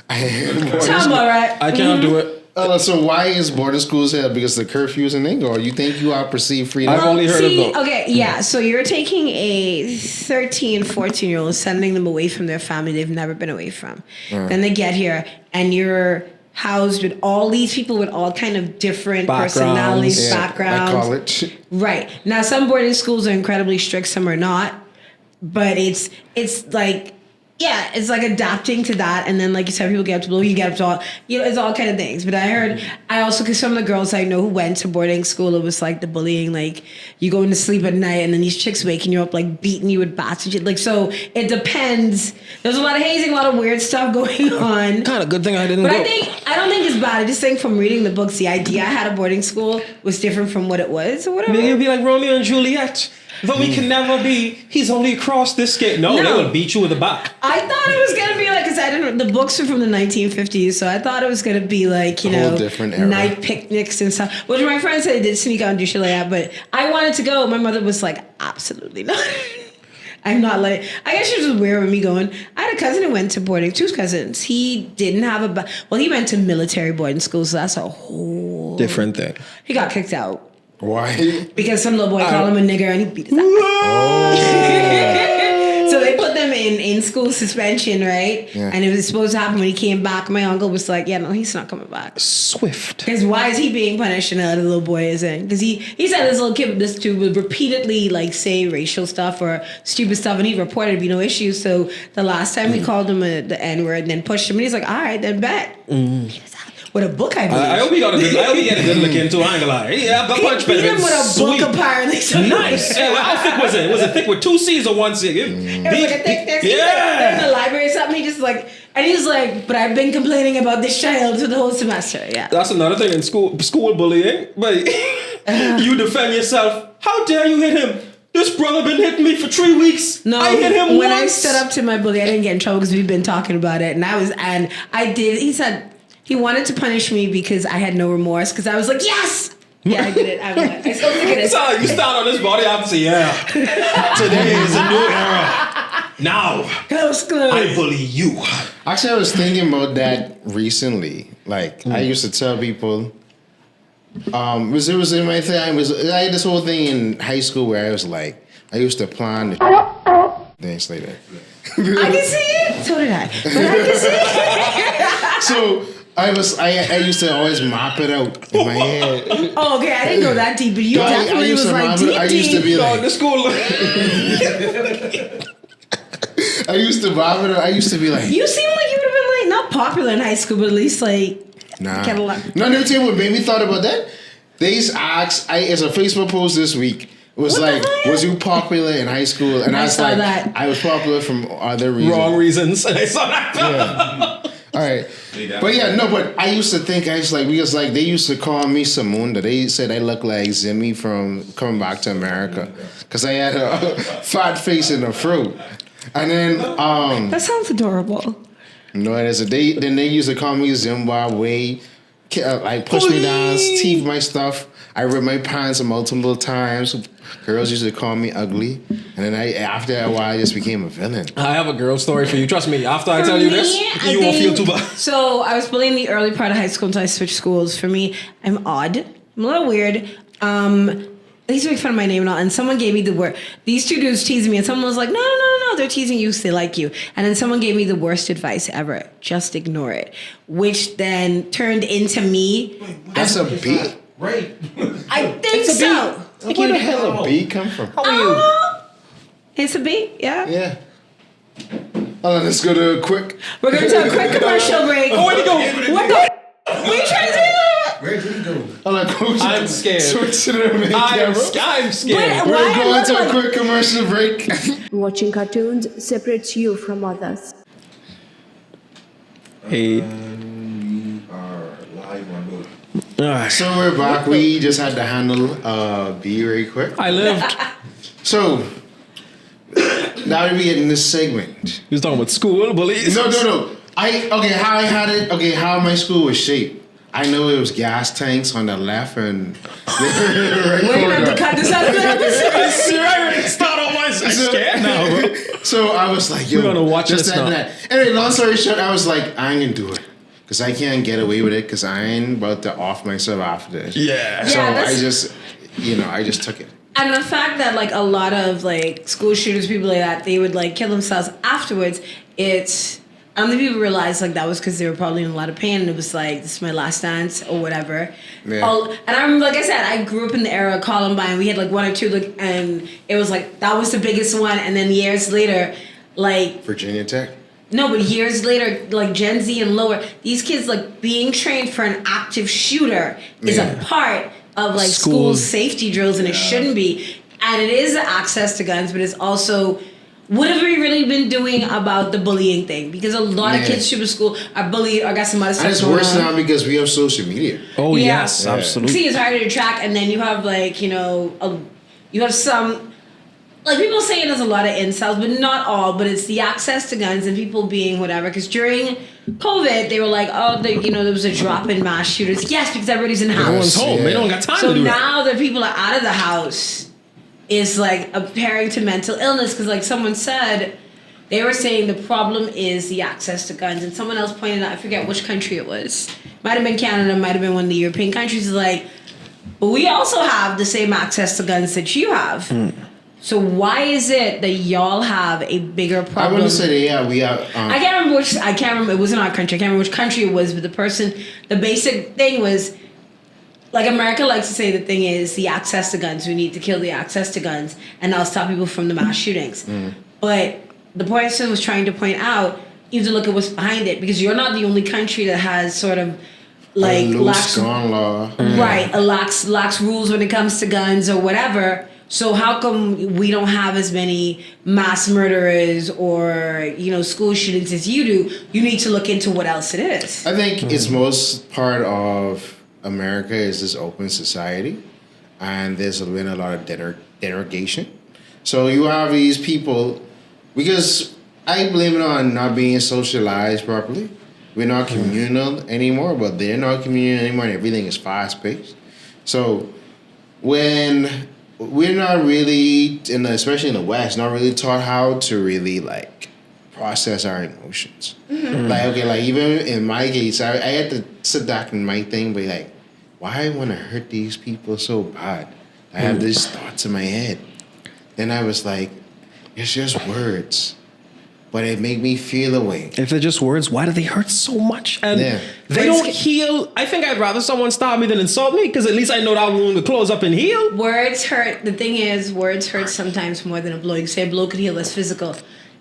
Sounds about right. I can't do it. So why is boarding schools here? Because the curfews in England? Or you think you are perceived freedom? I've only heard of them. Okay, yeah. So you're taking a 13, 14-year-old, sending them away from their family they've never been away from. Then they get here, and you're housed with all these people with all kind of different personalities, backgrounds. Like college. Right. Now, some boarding schools are incredibly strict, some are not. But it's like yeah, it's like adapting to that, and then like you said, people get up to blow, you get up to all, it's all kind of things. But I also, because some of the girls I know who went to boarding school, it was like the bullying, like you going to sleep at night, and then these chicks waking you up, like beating you with bats and shit. Like, so it depends. There's a lot of hazing, a lot of weird stuff going on. Kind of good thing I didn't But go. I don't think it's bad. I just think from reading the books, the idea I had of boarding school was different from what it was, or whatever. Maybe it'll be like Romeo and Juliet. Though he can never be, he's only across this gate. No, they will beat you with a bat. I thought it was gonna be like, because I didn't. The books are from the 1950s, so I thought it was gonna be like, you know, different era. night picnics and stuff. Which my friends said they did sneak out and do shit like that, but I wanted to go. My mother was like, absolutely not. I'm not like. I guess she was just weird with me going. I had a cousin who went to boarding. 2 cousins. He didn't have a. Well, he went to military boarding school, so that's a whole Different thing. He got kicked out. Why? Because some little boy called him a nigger and he beat his ass. So they put them in school suspension, right? Yeah. And it was supposed to happen when he came back. My uncle was like, yeah, no, he's not coming back. Swift. Because why is he being punished and the other little boy isn't? Because he said this little kid, this dude would repeatedly like say racial stuff or stupid stuff, and he reported it'd be no issue. So the last time we called him the N-word and then pushed him, and he's like, all right, then bet. With a book, I believe. I hope he got a good. I hope he had a good look into. I ain't gonna lie. Yeah, the punch beat better him been with a sweet. book apparently. So Nice. Yeah, how thick was it? Was it thick with 2 C's or 1 C? It was like a thick. They're in the library or something. He just like, and he was like, but I've been complaining about this child for the whole semester. Yeah. That's another thing in school bullying. But you defend yourself. How dare you hit him? This brother been hitting me for 3 weeks. No, I hit him when once. I stood up to my bully, I didn't get in trouble because we've been talking about it, and I did. He said he wanted to punish me because I had no remorse because I was like, yes. Yeah, I did it. I still think it is. So you stand on this body, I have to say, yeah. Today is a new era. Now, Close. I bully you. Actually, I was thinking about that recently. Like, I used to tell people, it was in my thing. I had this whole thing in high school where I was like, I used to plan the things like that. I can see it. So did I. But I can see it. So I used to always mop it out in my head. Oh, okay. I didn't go that deep, but you I definitely used was to like mop deep. it. I used to be No, like, the school. I used to mop it. I used to be like, You seem like you would have been like not popular in high school, but at least like nah. get a lot. No, let me tell you what made me thought about that. They used to ask. It's a Facebook post this week. It was What the like, fuck? was you popular in high school? And I I was saw like, that. I was popular from other reasons. Wrong reasons. And I saw that. Yeah. All right. But yeah, no, but I used to think, I was like, because like they used to call me Samunda. They said I look like Zimmy from Coming Back to America. Because I had a fat face and a fro. And then, That sounds adorable. no, then they used to call me Zimbabwe. Like push me down, teeth my stuff. I ripped my pants multiple times. Girls used to call me ugly, and then after a while, I just became a villain. I have a girl story for you. Trust me. After I tell you this, I you won't feel think- too bad. So I was bullied in the early part of high school until I switched schools. For me, I'm odd. I'm a little weird. They used to make fun of my name and all, and someone gave me the word. These 2 dudes teasing me, and someone was like, no, they're teasing you because they like you. And then someone gave me the worst advice ever. Just ignore it. Which then turned into me. That's a B. Right. I think so. Where the hell a B come from? How are you? It's a B, yeah. Yeah. Oh, let's go to a quick. We're going to a quick commercial break. Oh, where'd he go? What the? What are you trying to do? Where did he go? I'm scared. Switch to the main I'm camera. scared. Why? We're going to a Look, quick commercial break. Watching cartoons separates you from others. Hey. You are live on both. So we're back. We just had to handle B really quick. I lived. So now that we get in this segment. He was talking about school bullies. No. How my school was shaped. I know it was gas tanks on the left and right We're going to have to corner. cut this out of the episode. Start on my scared now, bro. So I was like, yo, We're gonna watch just this that now. and that. Anyway, long story short, I was like, I ain't gonna do it. Because I can't get away with it because I ain't about to off myself after this. Yeah. So Yeah, I that's- just took it. And the fact that like a lot of like school shooters, people like that, they would like kill themselves afterwards. I don't think people realize like that was because they were probably in a lot of pain, and it was like, this is my last dance or whatever. Yeah. And I remember, like I said, I grew up in the era of Columbine. We had like 1 or 2, and it was like that was the biggest one. And then years later, like Virginia Tech. No, but years later, like Gen Z and lower, these kids like being trained for an active shooter is a part of like school safety drills, and it shouldn't be. And it is access to guns, but it's also what have we really been doing about the bullying thing? Because a lot of kids shoot at school are bullied or got some other stuff. And it's worse now because we have social media. Oh yes, absolutely. See, it's harder to track, and then you have like you have some. Like, people saying there's a lot of incels, but not all, but it's the access to guns and people being whatever. Because during COVID, they were like, oh, there was a drop in mass shooters. Yes, because everybody's in the house. Everyone's home. They don't got time to do that. So now that people are out of the house, is like appearing to mental illness. Because like someone said, they were saying the problem is the access to guns. And someone else pointed out, I forget which country it was. Might have been Canada, might have been one of the European countries. Is like, but we also have the same access to guns that you have. So why is it that y'all have a bigger problem? I wouldn't say that. We have. I can't remember. It wasn't our country. I can't remember which country it was. But the basic thing was, like America likes to say, the thing is the access to guns. We need to kill the access to guns, and that'll stop people from the mass shootings. But the person was trying to point out, you have to look at what's behind it, because you're not the only country that has sort of like lax gun law, right? A lax rules when it comes to guns or whatever. So how come we don't have as many mass murderers or, school shootings as you do? You need to look into what else it is. I think it's most part of America is this open society, and there's been a lot of derogation. So you have these people, because I blame it on not being socialized properly. We're not communal anymore, but they're not communal anymore, and everything is fast-paced. So when we're not really, especially in the West, not really taught how to really like process our emotions. Like even in my case, I had to sit back in my thing, but like, why I want to hurt these people so bad? I have these thoughts in my head. Then I was like, it's just words, but it made me feel away. If they're just words, why do they hurt so much? And they don't heal. I think I'd rather someone stop me than insult me, because at least I know that wound will close up and heal. Words hurt. The thing is, words hurt sometimes more than a blow. You say a blow could heal less physical.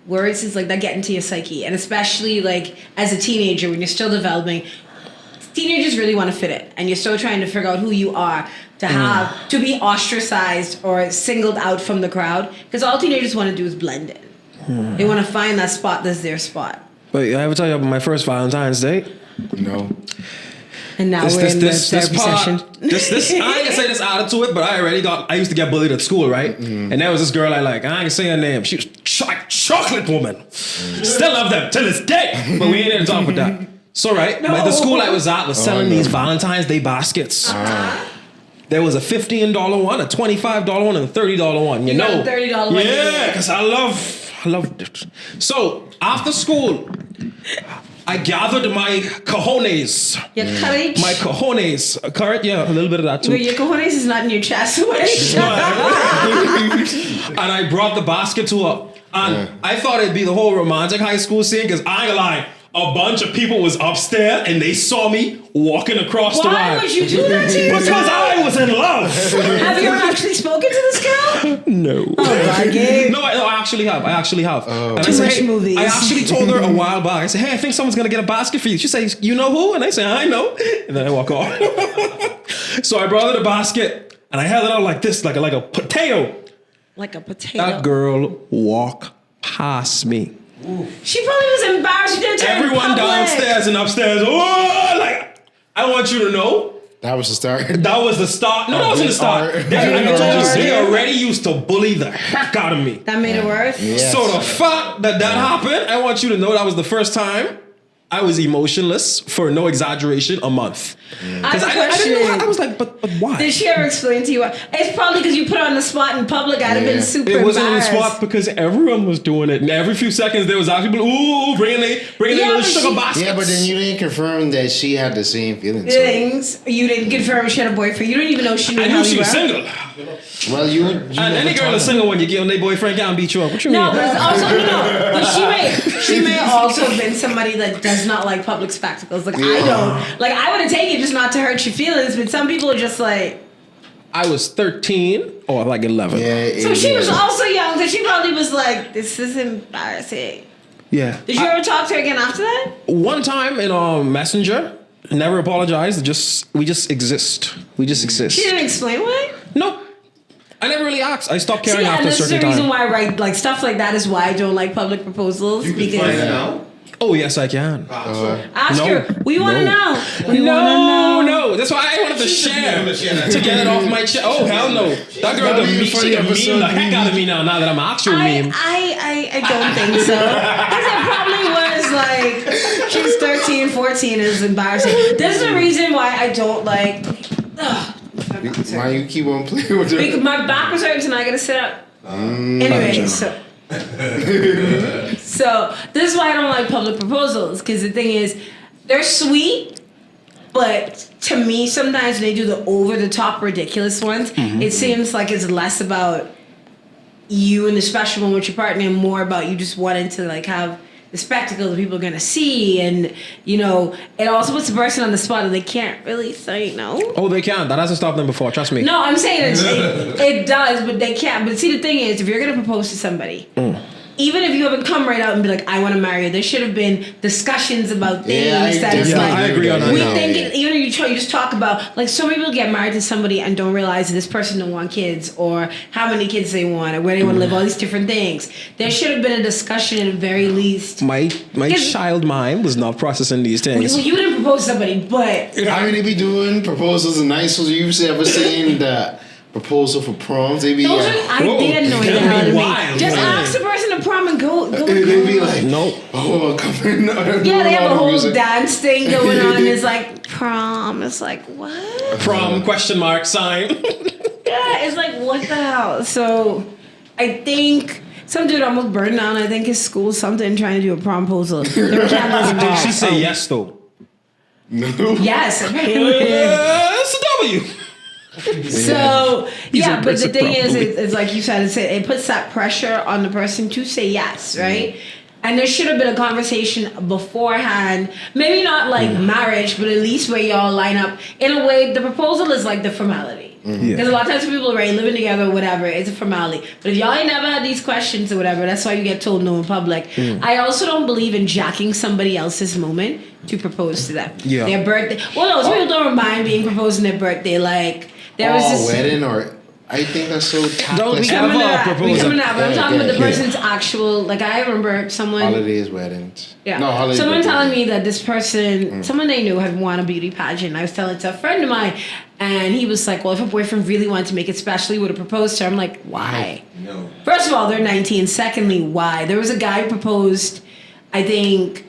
Words is like that get into your psyche, and especially like as a teenager when you're still developing. Teenagers really want to fit in, and you're still trying to figure out who you are to be ostracized or singled out from the crowd, because all teenagers want to do is blend in. They want to find that spot that's their spot. But I ever tell you about my first Valentine's Day? No. And now we're in the therapy session. This I ain't gonna say this out to it, but I used to get bullied at school, right? And there was this girl I like. I ain't gonna say her name. She was chocolate woman. Still love them till this day. But we ain't here to talk about that. So but the school I was at was selling these Valentine's Day baskets. There was a $15 one, a $25 one, and a $30 one. You know, $30 one. Yeah, because I love it. So after school, I gathered my cojones. Your courage? My cojones. Correct? Yeah, a little bit of that too. Your cojones is not in your chest. And I brought the basket to her. And I thought it'd be the whole romantic high school scene, because I ain't gonna lie, a bunch of people was upstairs and they saw me walking across the Why line. would you do that to yourself? Because I was in love. Have you ever actually spoken to this girl? No. Oh my God. No, I actually have. And Too much movies. I actually told her a while back. I said, hey, I think someone's going to get a basket for you. She says, you know who? And I say, I know. And then I walk off. So I brought her the basket and I held it out like this, like a potato. Like a potato. That girl walked past me. Ooh. She probably was embarrassed. She didn't tell everyone downstairs and upstairs. Oh, like, I want you to know. That was the start. That was the start. No, that wasn't the start. They already used to bully the heck out of me. That made it worse? Yes. So the fact that happened, I want you to know that was the first time I was emotionless, for no exaggeration, a month. Because I didn't know how, I was like, but why? Did she ever explain to you why? It's probably because you put her on the spot in public. I'd have been super embarrassed. It wasn't on the embarrassed. spot because everyone was doing it. And every few seconds there was actually people, bringing their little sugar baskets. Yeah, but then you didn't confirm that she had the same feelings. You didn't confirm she had a boyfriend. You didn't even know she knew I how knew she was were. single. Well, you and any girl is single when you get on their boyfriend can't beat you up. What you mean? No, but also, but she may also have been somebody that does not like public spectacles. Like, I don't. Like, I would have taken it just not to hurt your feelings, but some people are just like... I was 13 or like 11. Yeah, so she was also young, so she probably was like, this is embarrassing. Yeah. Did you ever talk to her again after that? One time in Messenger, never apologized. We just exist. We just exist. She didn't explain why? No. I never really asked. I stopped caring See, after and a this is certain the reason time. why I write like stuff like that is why I don't like public proposals. You can find it out. Oh, yes, I can. Ask No. her. We want to No. know. We No, wanna know. no. That's why I wanted to share. share. To get it off my chest. Oh, hell no. That girl, That'd be a she funny can meme episode. the heck out of me now that I'm an actual meme. I don't think so. Because it probably was like, she's 13, 14 is embarrassing. This is the reason why I don't like, Why you keep on playing with because her? my back was hurting tonight, I gotta sit up. Anyway, so this is why I don't like public proposals, because the thing is, they're sweet, but to me, sometimes when they do the over-the-top ridiculous ones, it seems like it's less about you and the special one with your partner and more about you just wanting to like have the spectacle that people are gonna see, and you know, it also puts the person on the spot and they can't really say no. Oh, they can. That hasn't stopped them before. Trust me. No, I'm saying it does, but they can't. But see, the thing is, if you're gonna propose to somebody, even if you haven't come right out and be like, I want to marry you, there should have been discussions about things that is definitely like, I agree on that. we Yeah, think it, even if you just talk about, like, so many people get married to somebody and don't realize that this person don't want kids or how many kids they want or where they want to live, all these different things. There should have been a discussion at the very least. My 'Cause- child mind was not processing these things. Well, you didn't propose to somebody, but I mean, they be doing proposals and nice ones. You ever seen the proposal for proms? They be those are, they annoy the that'd hell out be of me. wild, Just man. ask the person to prom and go. they be like, No. oh, come in. Yeah, they have a whole music. dance thing going on. It's like prom. It's like what? Prom question mark sign. Yeah, it's like what the hell. So, I think some dude almost burned down. I think his school something trying to do a promposal. There were candles Did involved. she say yes though? No. Yes, apparently. It's a W. So yeah, a but the person, thing is, probably. it's like you said, it puts that pressure on the person to say yes, right? And there should have been a conversation beforehand, maybe not like marriage, but at least where y'all line up. In a way, the proposal is like the formality. Because a lot of times people are living together, whatever, it's a formality. But if y'all ain't never had these questions or whatever, that's why you get told no in public. I also don't believe in jacking somebody else's moment to propose to them. Yeah. Their birthday. Well, no, some people don't mind being proposed on their birthday. Like, there was this wedding or I think that's so Don't tactless. be coming to ever that. propose We coming a- to that. But I'm Yeah, talking about the yeah. person's actual. Like I remember someone. Holidays, weddings. Yeah. No, holidays. Someone weddings. telling me that this person, someone they knew, had won a beauty pageant. I was telling it to a friend of mine, and he was like, "Well, if a boyfriend really wanted to make it special, he would have proposed to her." I'm like, "Why?" No. First of all, they're 19. Secondly, why? There was a guy who proposed, I think,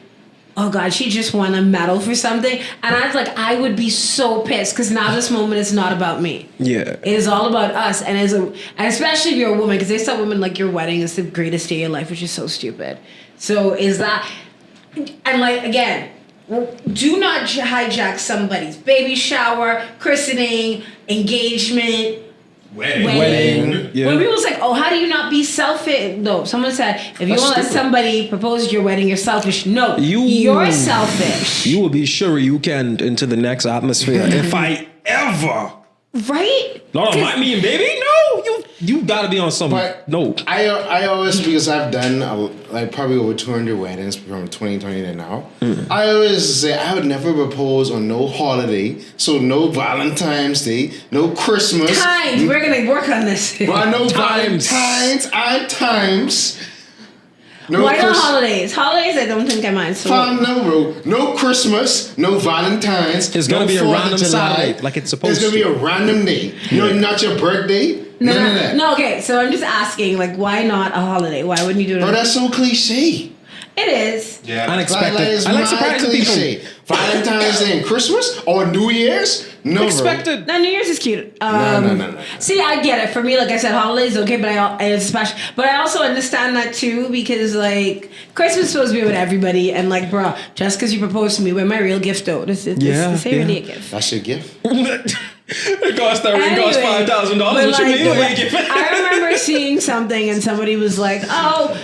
oh God, she just won a medal for something. And I was like, I would be so pissed because now this moment is not about me. Yeah. It is all about us. And and especially if you're a woman, because they tell women like your wedding is the greatest day of your life, which is so stupid. So is that, and like, again, do not hijack somebody's baby shower, christening, engagement, wedding. Yeah. When people say, "Oh, how do you not be selfish?" No, someone said, "If you That's want to let stupid. somebody propose at your wedding, you're selfish." No, You- you're selfish, You will be sure you can into the next atmosphere. If I ever. right? No, me and baby? No. You gotta be on some. But No. I always, because I've done like probably over 200 weddings from 2020 to now. I always say I would never propose on no holiday, so no Valentine's Day, no Christmas. Times. We're gonna work on this. But no Times. Valentine's and times. No Why not Christ- holidays? Holidays, I don't think I mind. So No, bro. No Christmas, no Valentine's. It's gonna no be a 4th of random July. Saturday, like it's supposed It's gonna be to. a random day. Not your birthday. None of that. No, okay. So I'm just asking, like, why not a holiday? Why wouldn't you do it? Bro, that's so cliche. It is. Yeah. Unexpected. It's I like mad surprising people. cliche. Valentine's Day and Christmas or New Year's? No, Expected. No, New Year's is cute. No. See, I get it. For me, like I said, holidays okay, but it's special. But I also understand that too because like Christmas is supposed to be with everybody, and like, bro, just because you proposed to me, where's my real gift though? This ain't really a gift. That's your gift. It cost $5,000. but What you like, mean? What you giving? I remember seeing something and somebody was like, "Oh,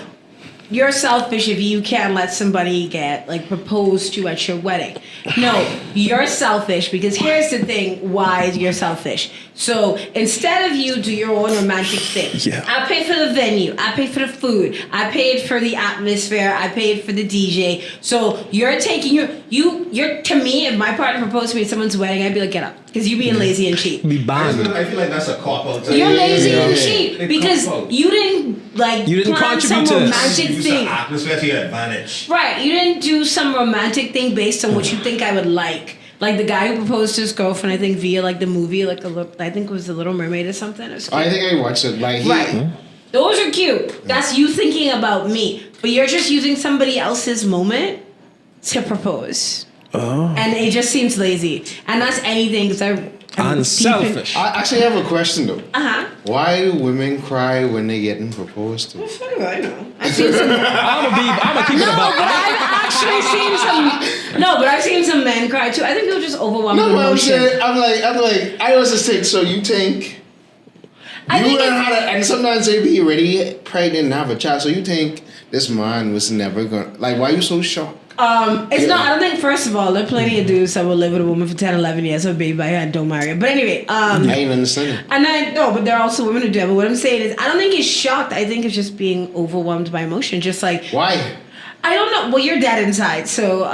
you're selfish if you can't let somebody get like proposed to at your wedding. No, you're selfish because here's the thing why you're selfish. So instead of you do your own romantic thing, I paid for the venue, I paid for the food, I paid for the atmosphere, I paid for the DJ. So you're taking you're to me, if my partner proposed to me at someone's wedding, I'd be like, get up. Because you being lazy and cheap. Be banned. I feel like that's a cop out. You're lazy and cheap because you didn't plan some romantic Use thing. the atmosphere to your advantage. Right, you didn't do some romantic thing based on what you think I would like. Like the guy who proposed to his girlfriend, I think via like the movie, like I think it was The Little Mermaid or something. It was cute. I think I watched it. Like Right. Those are cute. That's you thinking about me. But you're just using somebody else's moment to propose. Oh. And it just seems lazy. And that's anything because I'm unselfish. I actually have a question though. Uh-huh. Why do women cry when they getting proposed to? What do I know? I've seen some. I'm gonna keep it about. But I've actually seen some. No, but I've seen some men cry too. I think people just overwhelmed with No, but emotion. I'm like, I was just saying. So you think you learn how to, and sometimes they be already pregnant and have a child. So you think this man was never gonna like? Why are you so shocked? It's not. I don't think. First of all, there are plenty of dudes that will live with a woman for 10, 11 years, so baby, I don't marry her. But anyway, I ain't understanding. and I no, but there are also women who do it. But what I'm saying is, I don't think it's shocked. I think it's just being overwhelmed by emotion. Just like Why? I don't know. Well, you're dead inside, so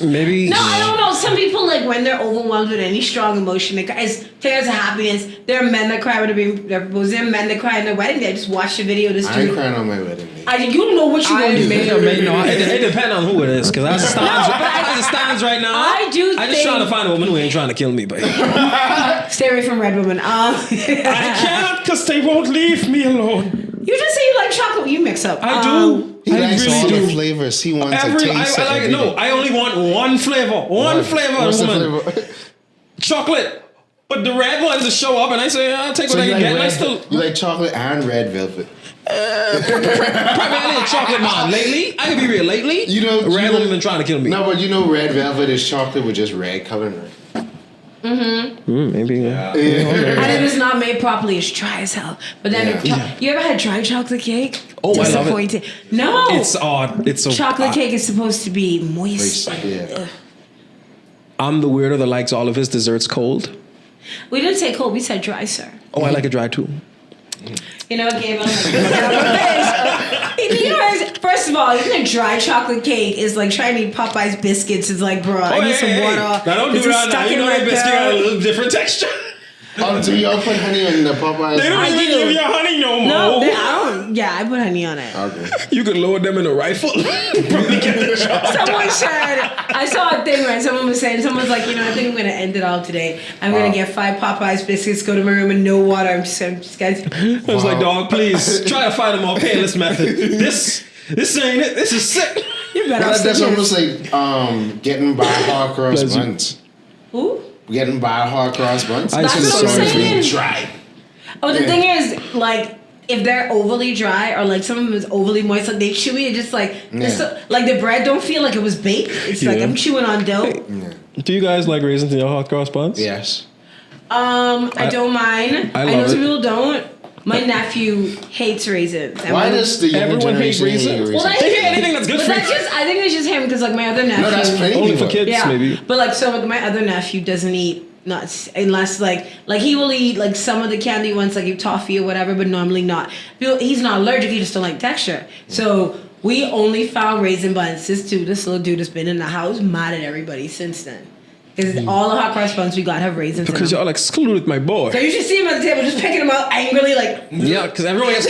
Maybe. no, I don't know. Some people like when they're overwhelmed with any strong emotion, they cry. Take it as a happiness. There are men that cry when they're proposed. There are men that cry in their wedding day. Just watch the video. This I ain't dude. crying on my wedding day. You don't know what you're I gonna do. may or may not. It depends on who it is. Because as it stands right now, I do I just think- trying to find a woman who ain't trying to kill me, baby. Stay away from red women. I can't because they won't leave me alone. You just say you like chocolate. You mix up. I do. He I likes really all do. the flavors. He wants to taste I like it. no. I only want one flavor. One flavor, What's the woman. flavor? Chocolate. But the red ones just show up, and I say, I'll take what I can get. And I still You like chocolate and red velvet. primarily a chocolate man. Lately, I can be real. Lately, You know, red woman been trying to kill me. No, but you know, red velvet is chocolate with just red color, right? Maybe. Yeah. And if it's not made properly, it's dry as hell. But then, you ever had dry chocolate cake? Oh, I love it. Disappointing. No, It's odd. It's so chocolate cake is supposed to be moist. Yeah. Ugh. I'm the weirdo that likes all of his desserts cold. We didn't say cold. We said dry, sir. Oh, I like it dry too. You know, Gabe. First of all, even a dry chocolate cake is like trying to eat Popeye's biscuits. It's like, bro, I need some water. Now don't do This is that now. stuck You in know my that biscuit got a throat. little different texture. Oh, so y'all put honey on the Popeyes? They don't I even do. give you honey no more. No, I don't. Yeah, I put honey on it. Okay. You could load them in a rifle. Probably get the shot. Someone said, I saw a thing, right? Someone was like, you know, I think I'm going to end it all today. I'm going to get 5 Popeye's biscuits, go to my room and no water. I'm just guys. I was like, dog, please try to find a more painless method. This ain't it. This is sick. You better That's almost like getting by hard cross Bless you. buns. Ooh. Getting by hard cross buns. That's what I'm saying. Dry. Oh, the thing is, like, if they're overly dry or like some of them is overly moist, like they chewy, it just like, it's so, like the bread don't feel like it was baked. It's like I'm chewing on dough. Do you guys like raisins in your hot cross buns? Yes. I don't mind. I I know love some it. people don't. My nephew hates raisins. And Why when- does the younger Everyone hates generation hate raisins. Well, raisins? They hate anything that's good but for that's you. just, I think it's just him because like my other nephew. No, that's plenty Only people. for kids, Yeah, maybe. but like so, like my other nephew doesn't eat nuts unless like he will eat like some of the candy ones, like toffee or whatever, but normally not. He's not allergic; he just don't like texture. So we only found raisin buns. This little dude has been in the house mad at everybody since then. Because all the hot cross buns we got have raisins Because in them. y'all excluded my boy. So you should see him at the table just picking them out angrily, like. Yeah, because everyone just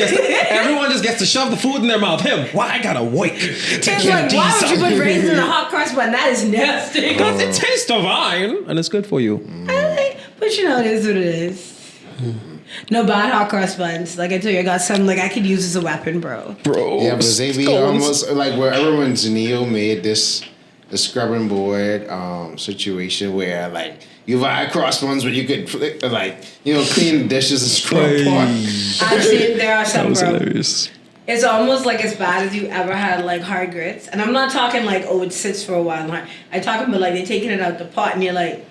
gets to shove the food in their mouth. Him, why I gotta wait to It's get like, these why would you put out? raisins in a hot cross bun? That is nasty. Because it tastes divine and it's good for you. But you know, it is what it is. No bad hot cross buns. Like I told you, I got some like I could use as a weapon, bro. Bro. Yeah, but they be scones. almost like wherever when Zanio made the scrubbing board situation where like you buy cross buns but you could like clean the dishes and scrub Hey. pot. I've seen there are That some, was bro. hilarious. It's almost like as bad as you ever had like hard grits, and I'm not talking like it sits for a while. I'm talking about like they're taking it out the pot and you're like,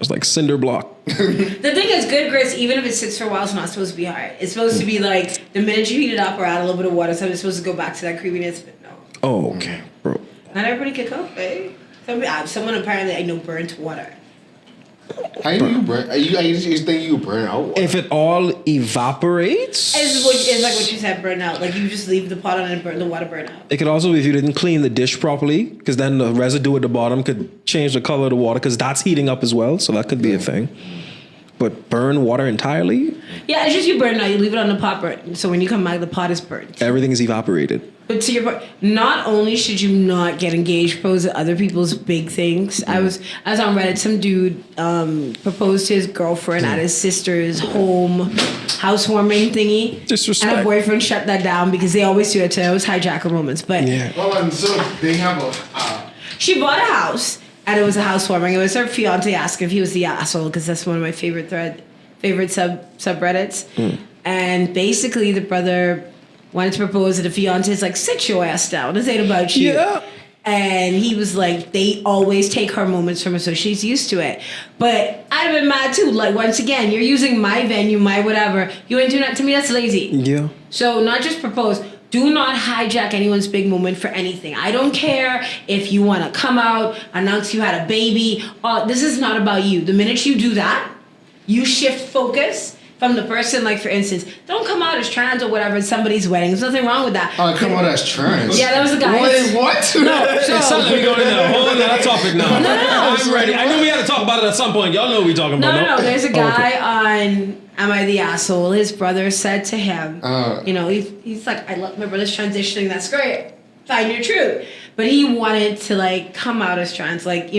It's like cinder block. The thing is, good grits, even if it sits for a while, it's not supposed to be hard. It's supposed to be like the minute you heat it up or add a little bit of water, so it's supposed to go back to that creaminess. But no, Oh, okay, bro. not everybody can cook, eh? Someone apparently I know burnt water. How do you burn? You think you burn out water? If it all evaporates, It's like what you said, burn out. Like you just leave the pot on and the water burn out. it could also be if you didn't clean the dish properly, because then the residue at the bottom could change the color of the water, because that's heating up as well. So that could be a thing. But burn water entirely, Yeah, it's just you burn it out. You leave it on the pot burnt. So when you come back, the pot is burnt. everything is evaporated. But to your point, not only should you not get engaged, propose at other people's big things. I was on Reddit. Some dude proposed to his girlfriend at his sister's housewarming thingy. Disrespect. And her boyfriend shut that down because they always do it to those hijacker moments. But Yeah. Well, and so they have a. she bought a house and it was a housewarming. It was her fiance asking if he was the asshole because that's one of my favorite subreddits. And basically, the brother wanted to propose to the fiance. It's like, sit your ass down. This ain't about you. Yeah. And he was like, they always take her moments from her, so she's used to it. But I'd have been mad too. Like, once again, you're using my venue, my whatever. You ain't doing that to me. That's lazy. Yeah. So not just propose. Do not hijack anyone's big moment for anything. I don't care if you want to come out, announce you had a baby. This is not about you. The minute you do that, you shift focus from the person. Like, for instance, don't come out as trans or whatever at somebody's wedding. There's nothing wrong with that. Oh, come on, that's trans. Yeah, that was the guy. Wait, what? No, so, Let me go into a whole other topic now. No. I'm ready. I knew we had to talk about it at some point. Y'all know what we talking about. No. There's a Oh, guy okay. on Am I the Asshole? His brother said to him, Uh. he's like, I love my brother's transitioning. That's great. Find your truth. But he wanted to like come out as trans, like.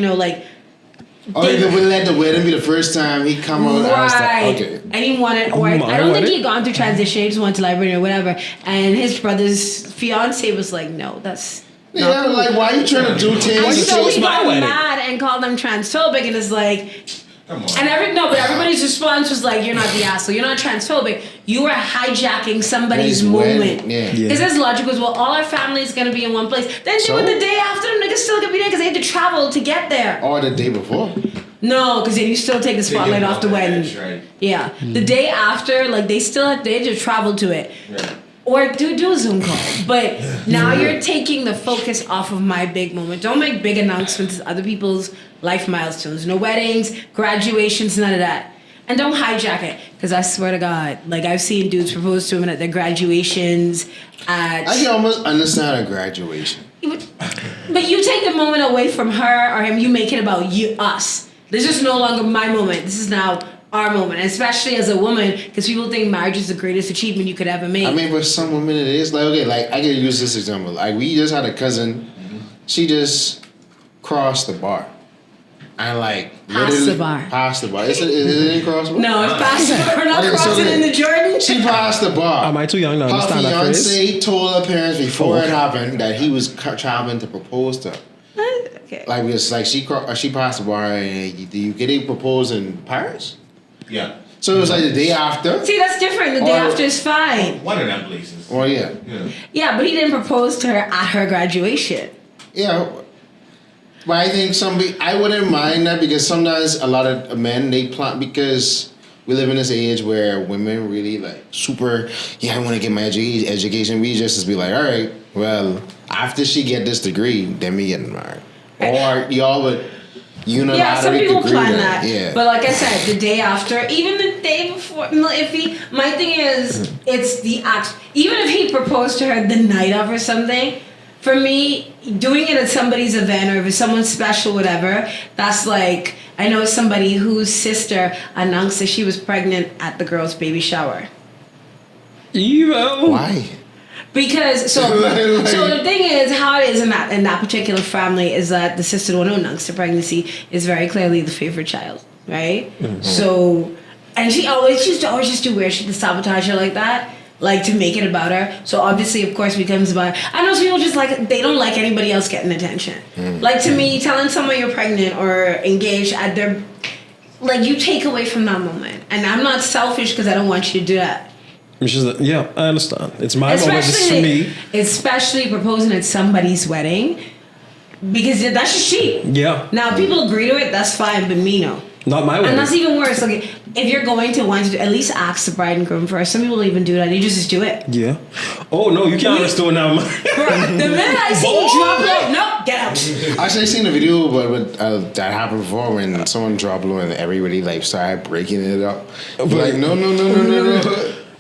Oh, they would let the wedding be the first time he come out. Right. Okay. And he wanted, or Oh, I don't my think he wedding? had gone through transition. He just went to library or whatever. And his brother's fiance was like, no, that's. Yeah, not cool. like, why are you trying to do And things? so it's he my got wedding. mad and called them transphobic, and it's like, Come on. and but everybody's response was like, "You're not the asshole. You're not transphobic. You are hijacking somebody's His wedding, moment." yeah. Because his logic was, "Well, all our family is gonna be in one place. Then do So? it the day after. Them niggas still gonna be there because they had to travel to get there." Or the day before. No, because then you still take the spotlight off the wedding. That's right. Yeah, the day after, like they had to travel to it. Right. Or do a Zoom call. But now you're taking the focus off of my big moment. Don't make big announcements as other people's life milestones. No weddings, graduations, none of that. And don't hijack it. Because I swear to God, like I've seen dudes propose to women at their graduations. I can almost understand a graduation. But you take the moment away from her or him, you make it about you, us. This is no longer my moment. This is now our moment, and especially as a woman, because people think marriage is the greatest achievement you could ever make. I mean, for some women it is. Like, okay, like I can use this example. Like, we just had a cousin. She just crossed the bar. And like Past the bar. Past the bar. Is it in cross the bar? No, it's past. We're not Okay, so crossing then- in the Jordan. She passed the bar. Am I too young to Her understand that phrase? fiance told her parents before Oh, it okay. happened that he was traveling to propose to her. Okay. Like, it's like she passed the bar and you get a propose in Paris? Yeah. So it was like the day after? See, that's different. The day Or- after is fine. One of them places. Oh, yeah. Yeah. Yeah, but he didn't propose to her at her graduation. Yeah. But I think I wouldn't mind that because sometimes a lot of men, they plan, because we live in this age where women really like super, I want to get my education. We just be like, all right, well, after she get this degree, then we getting married. Or y'all would unilaterally Yeah, some people agree plan that. Yeah. But like I said, the day after, even the day before, my thing is, it's the act. Even if he proposed to her the night of or something, for me, doing it at somebody's event or if it's someone special, whatever, that's like, I know somebody whose sister announced that she was pregnant at the girl's baby shower. Evo. Why? Because so the thing is, how it is in that particular family is that the sister one who announced the pregnancy is very clearly the favorite child, right? Mm-hmm. So, and she used to always just do weird shit to sabotage her like that, like to make it about her. So obviously, of course, becomes about. I know some people just like they don't like anybody else getting attention. Like to me, telling someone you're pregnant or engaged at their, like you take away from that moment. And I'm not selfish because I don't want you to do that. Which is, yeah, I understand. It's my moment. It's for me. Especially proposing at somebody's wedding, because that's just cheap. Yeah. Now, people agree to it, that's fine, but me, no. Not my wedding. And that's even worse. Like, if you're going to want to do, at least ask the bride and groom first. Some people don't even do that. They just do it. Yeah. Oh no, you can't restore now. Bro, the minute I see you drop low, no, get out. Actually, I seen a video, but that happened before when someone dropped low and everybody like started breaking it up. Like, no.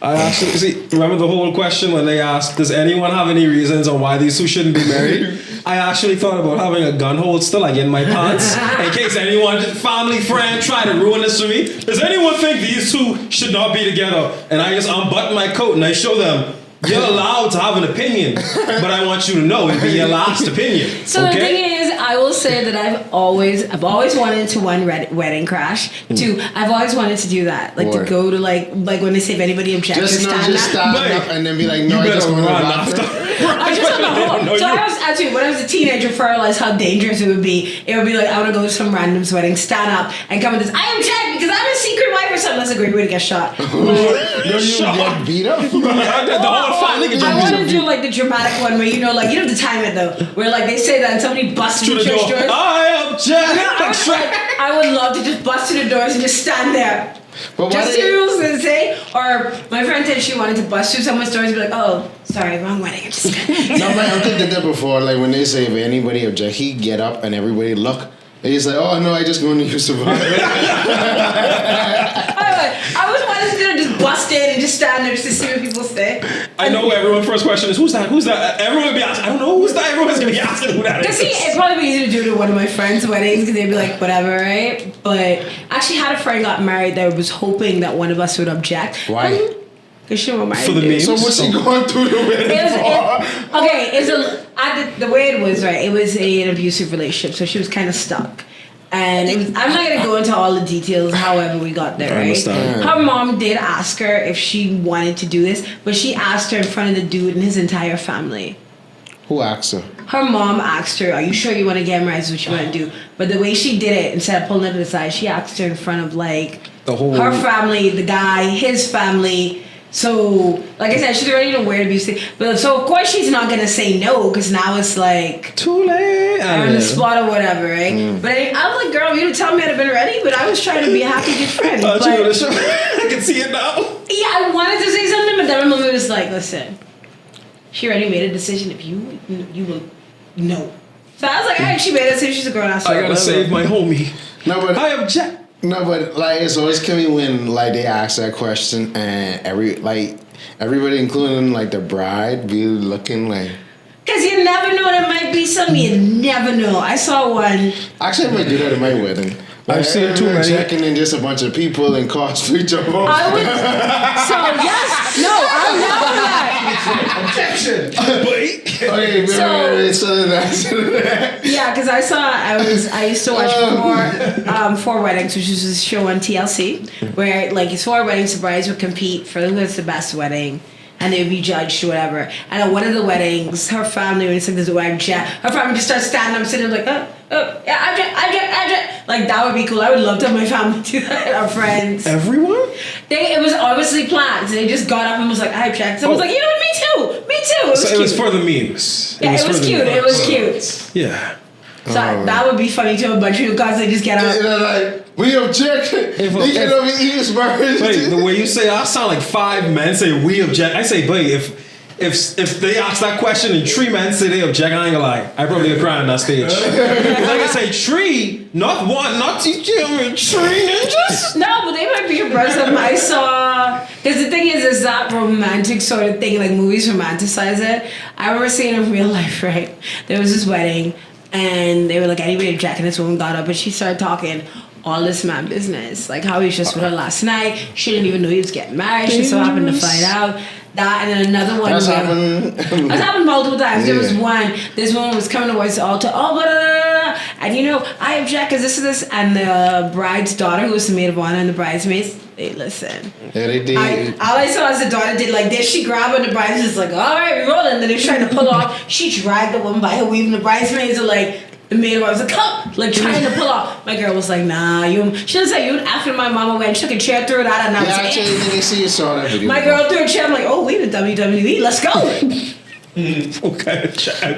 I actually see. Remember the whole question when they asked, "Does anyone have any reasons on why these two shouldn't be married?" I actually thought about having a gun holster like in my pants in case anyone, family, friend, try to ruin this for me. Does anyone think these two should not be together? And I just unbutton my coat and I show them. You're allowed to have an opinion, but I want you to know it'd be your last opinion. So the thing is, I will say that I've always wanted to one wedding crash. Two, I've always wanted to do that, like to go to like when they say if anybody objects, just stand up and then be like, no, I just want to run after. I just don't know. So I was actually when I was a teenager, before I realized how dangerous it would be. It would be like I want to go to some random's wedding, stand up, and come with this. I object because I'm a secret wife or something. That's a great way to get shot. You get beat up. I want to do like the dramatic one where you know have to time it though, where like they say that and somebody busts through the church doors. I object. I would love to just bust through the doors and just stand there. But just to rules and say, or my friend said she wanted to bust through someone's doors and be like, oh, sorry, wrong wedding. No, my uncle did that before. Like when they say if anybody object, he get up and everybody look. And he's like, oh no, I just going to use survive. I was wanting to just bust in and just stand there just to see what people say. I know everyone's first question is who's that? Who's that? Everyone would be asking. I don't know who's that. Everyone's gonna be asking who that is. See, it'd probably be easy to do to one of my friends' weddings because they'd be like, whatever, right? But I actually had a friend got married that was hoping that one of us would object. Why? Because she was married. For the memes. So what's he going through the wedding for? The way it was, right? It was an abusive relationship, so she was kind of stuck. And I'm not going to go into all the details, however we got there, right? Her mom did ask her if she wanted to do this, but she asked her in front of the dude and his entire family. Who asked her? Her mom asked her, are you sure you want to get married? Is what you want to do. But the way she did it, instead of pulling it to the side, she asked her in front of like the whole her family, the guy, his family. So, like I said, she's already know where to be. But so, of course, she's not going to say no because now it's like too late. I'm on the spot or whatever, right? But I was like, girl, you didn't tell me I'd have been ready, but I was trying to be a happy good friend. I can see it now. Yeah, I wanted to say something, but then my mother was like, listen, she already made a decision. If you will know. So I was like, all right, she made a decision. She's a girl. I gotta save my homie. No, but I object. No, but like it's always killing when like they ask that question and everybody, including like the bride, be looking like. Cause you never know, there might be something you never know. I saw one. Actually, I might do that at my wedding. I've seen too many. Checking in just a bunch of people and cosplay jump off. I would. So yes, no, I'm down for that. Objection. Okay, yeah, because I used to watch four weddings, which is a show on TLC where like it's 4 weddings, the brides would compete for who has the best wedding. And they would be judged or whatever. And at one of the weddings, her family, when it's like this wedding chat, her family just starts standing up, sitting like, object. Like, that would be cool. I would love to have my family do that, our friends. Everyone? It was obviously planned. So they just got up and was like, I object. So I was like, you know what, me too. It was cute. It was for the memes. Yeah, it was cute. Yeah. So that would be funny to a bunch of people because they just get up. Like, we object. They get over eating birds. Wait, the way you say, I sound like 5 men say we object. I say, but if they ask that question and 3 men say they object, I ain't gonna lie. I probably cry on that stage. Like I say, 3, not 1, not 2, 3 ninjas. No, but they might be impressive. I saw, because the thing is that romantic sort of thing, like movies romanticize it. I remember seeing it in real life, right? There was this wedding, and they were like, anybody object, and this woman got up, and she started talking all this man business, like how he was just with her last night. She didn't even know he was getting married. She so happened to find out that, and then another one. That's happened multiple times. Yeah. There was one. This woman was coming towards the altar. And you know, I object because this is this, and the bride's daughter, who was the maid of honor, and the bridesmaids. They listen. Yeah, they did. All I saw is the daughter did like this. She grabbed her, the bridesmaids was like, all right, we're rolling. And then they were trying to pull off. She dragged the woman by her weave, and the bridesmaids are like. The maid was like, come, like trying to pull off. My girl was like, nah, she didn't say you. After my mama went, she took a chair, threw it out, and I was like, actually, they see you saw that video. My girl threw a chair. I'm like, oh, we in WWE, let's go. Okay.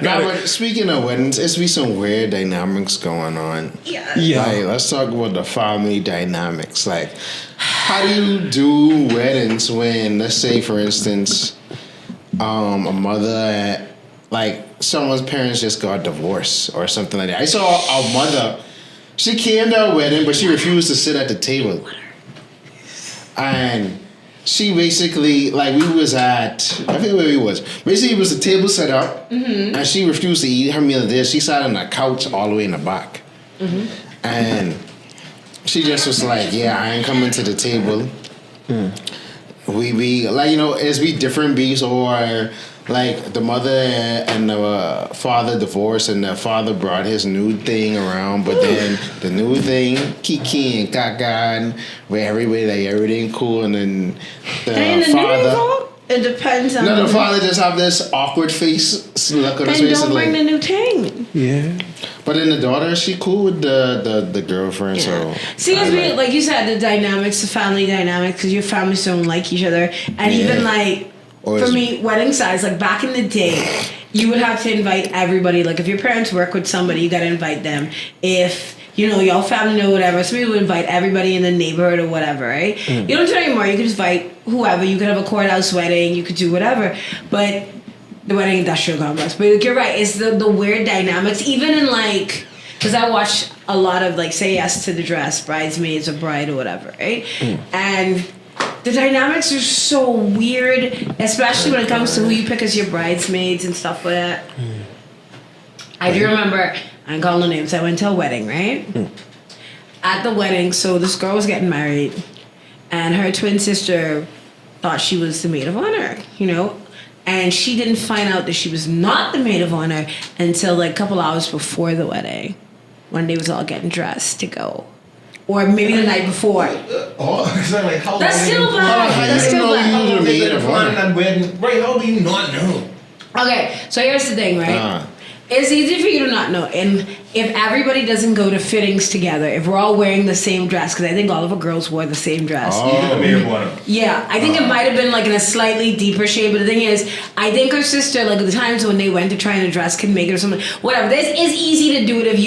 Now, but speaking of weddings, it's be some weird dynamics going on. Yeah. Like, let's talk about the family dynamics. Like, how do you do weddings when, let's say, for instance, a mother, like, someone's parents just got divorced or something like that. I saw a mother, she came to our wedding, but she refused to sit at the table. And she basically, like, we was at, I think where we was. Basically, it was a table set up, and she refused to eat her meal there. She sat on the couch all the way in the back. And she just was like, yeah, I ain't coming to the table. We be, like, you know, it's be different beats, or like the mother and the father divorced, and the father brought his new thing around, but then the new thing, Kiki and Kaka, where everybody, like, everything cool, and then the father. It depends on. No, the father just have this awkward face look on his Then face. don't bring Like, the new thing. Yeah. but then the daughter, she cool with the girlfriend, so. See, it's weird, like you said, the dynamics, the family dynamics, because your families don't like each other, and even like. Or For is- me, wedding size, like back in the day, you would have to invite everybody. Like if your parents work with somebody, you gotta invite them. If you know your family know whatever, somebody would invite everybody in the neighborhood or whatever, right? You don't do it anymore. You could just invite whoever. You could have a courthouse wedding. You could do whatever. But the wedding industrial complex. But you're right. It's the weird dynamics, even in like. Because I watch a lot of like Say Yes to the Dress, Bridesmaids or Bride or whatever, right? And the dynamics are so weird, especially when it comes to who you pick as your bridesmaids and stuff like that. I do remember, I ain't calling no names, I went to a wedding, right? At the wedding, so this girl was getting married, and her twin sister thought she was the maid of honor, you know? And she didn't find out that she was not the maid of honor until like a couple hours before the wedding, when they was all getting dressed to go. Or maybe the night before. Like, how That's long still you- bad. How That's you still know bad. you How the long maid they been of planning honor? that wedding? Right, how do you not know? Okay, so here's the thing, right? Uh. It's easy for you to not know. And if everybody doesn't go to fittings together, if we're all wearing the same dress, because I think all of our girls wore the same dress. Even the mayor wanted. Yeah, I think it might have been like in a slightly deeper shade, but the thing is, I think her sister, like the times when they went to try and dress, could make it or something. Whatever. It's easy to do it if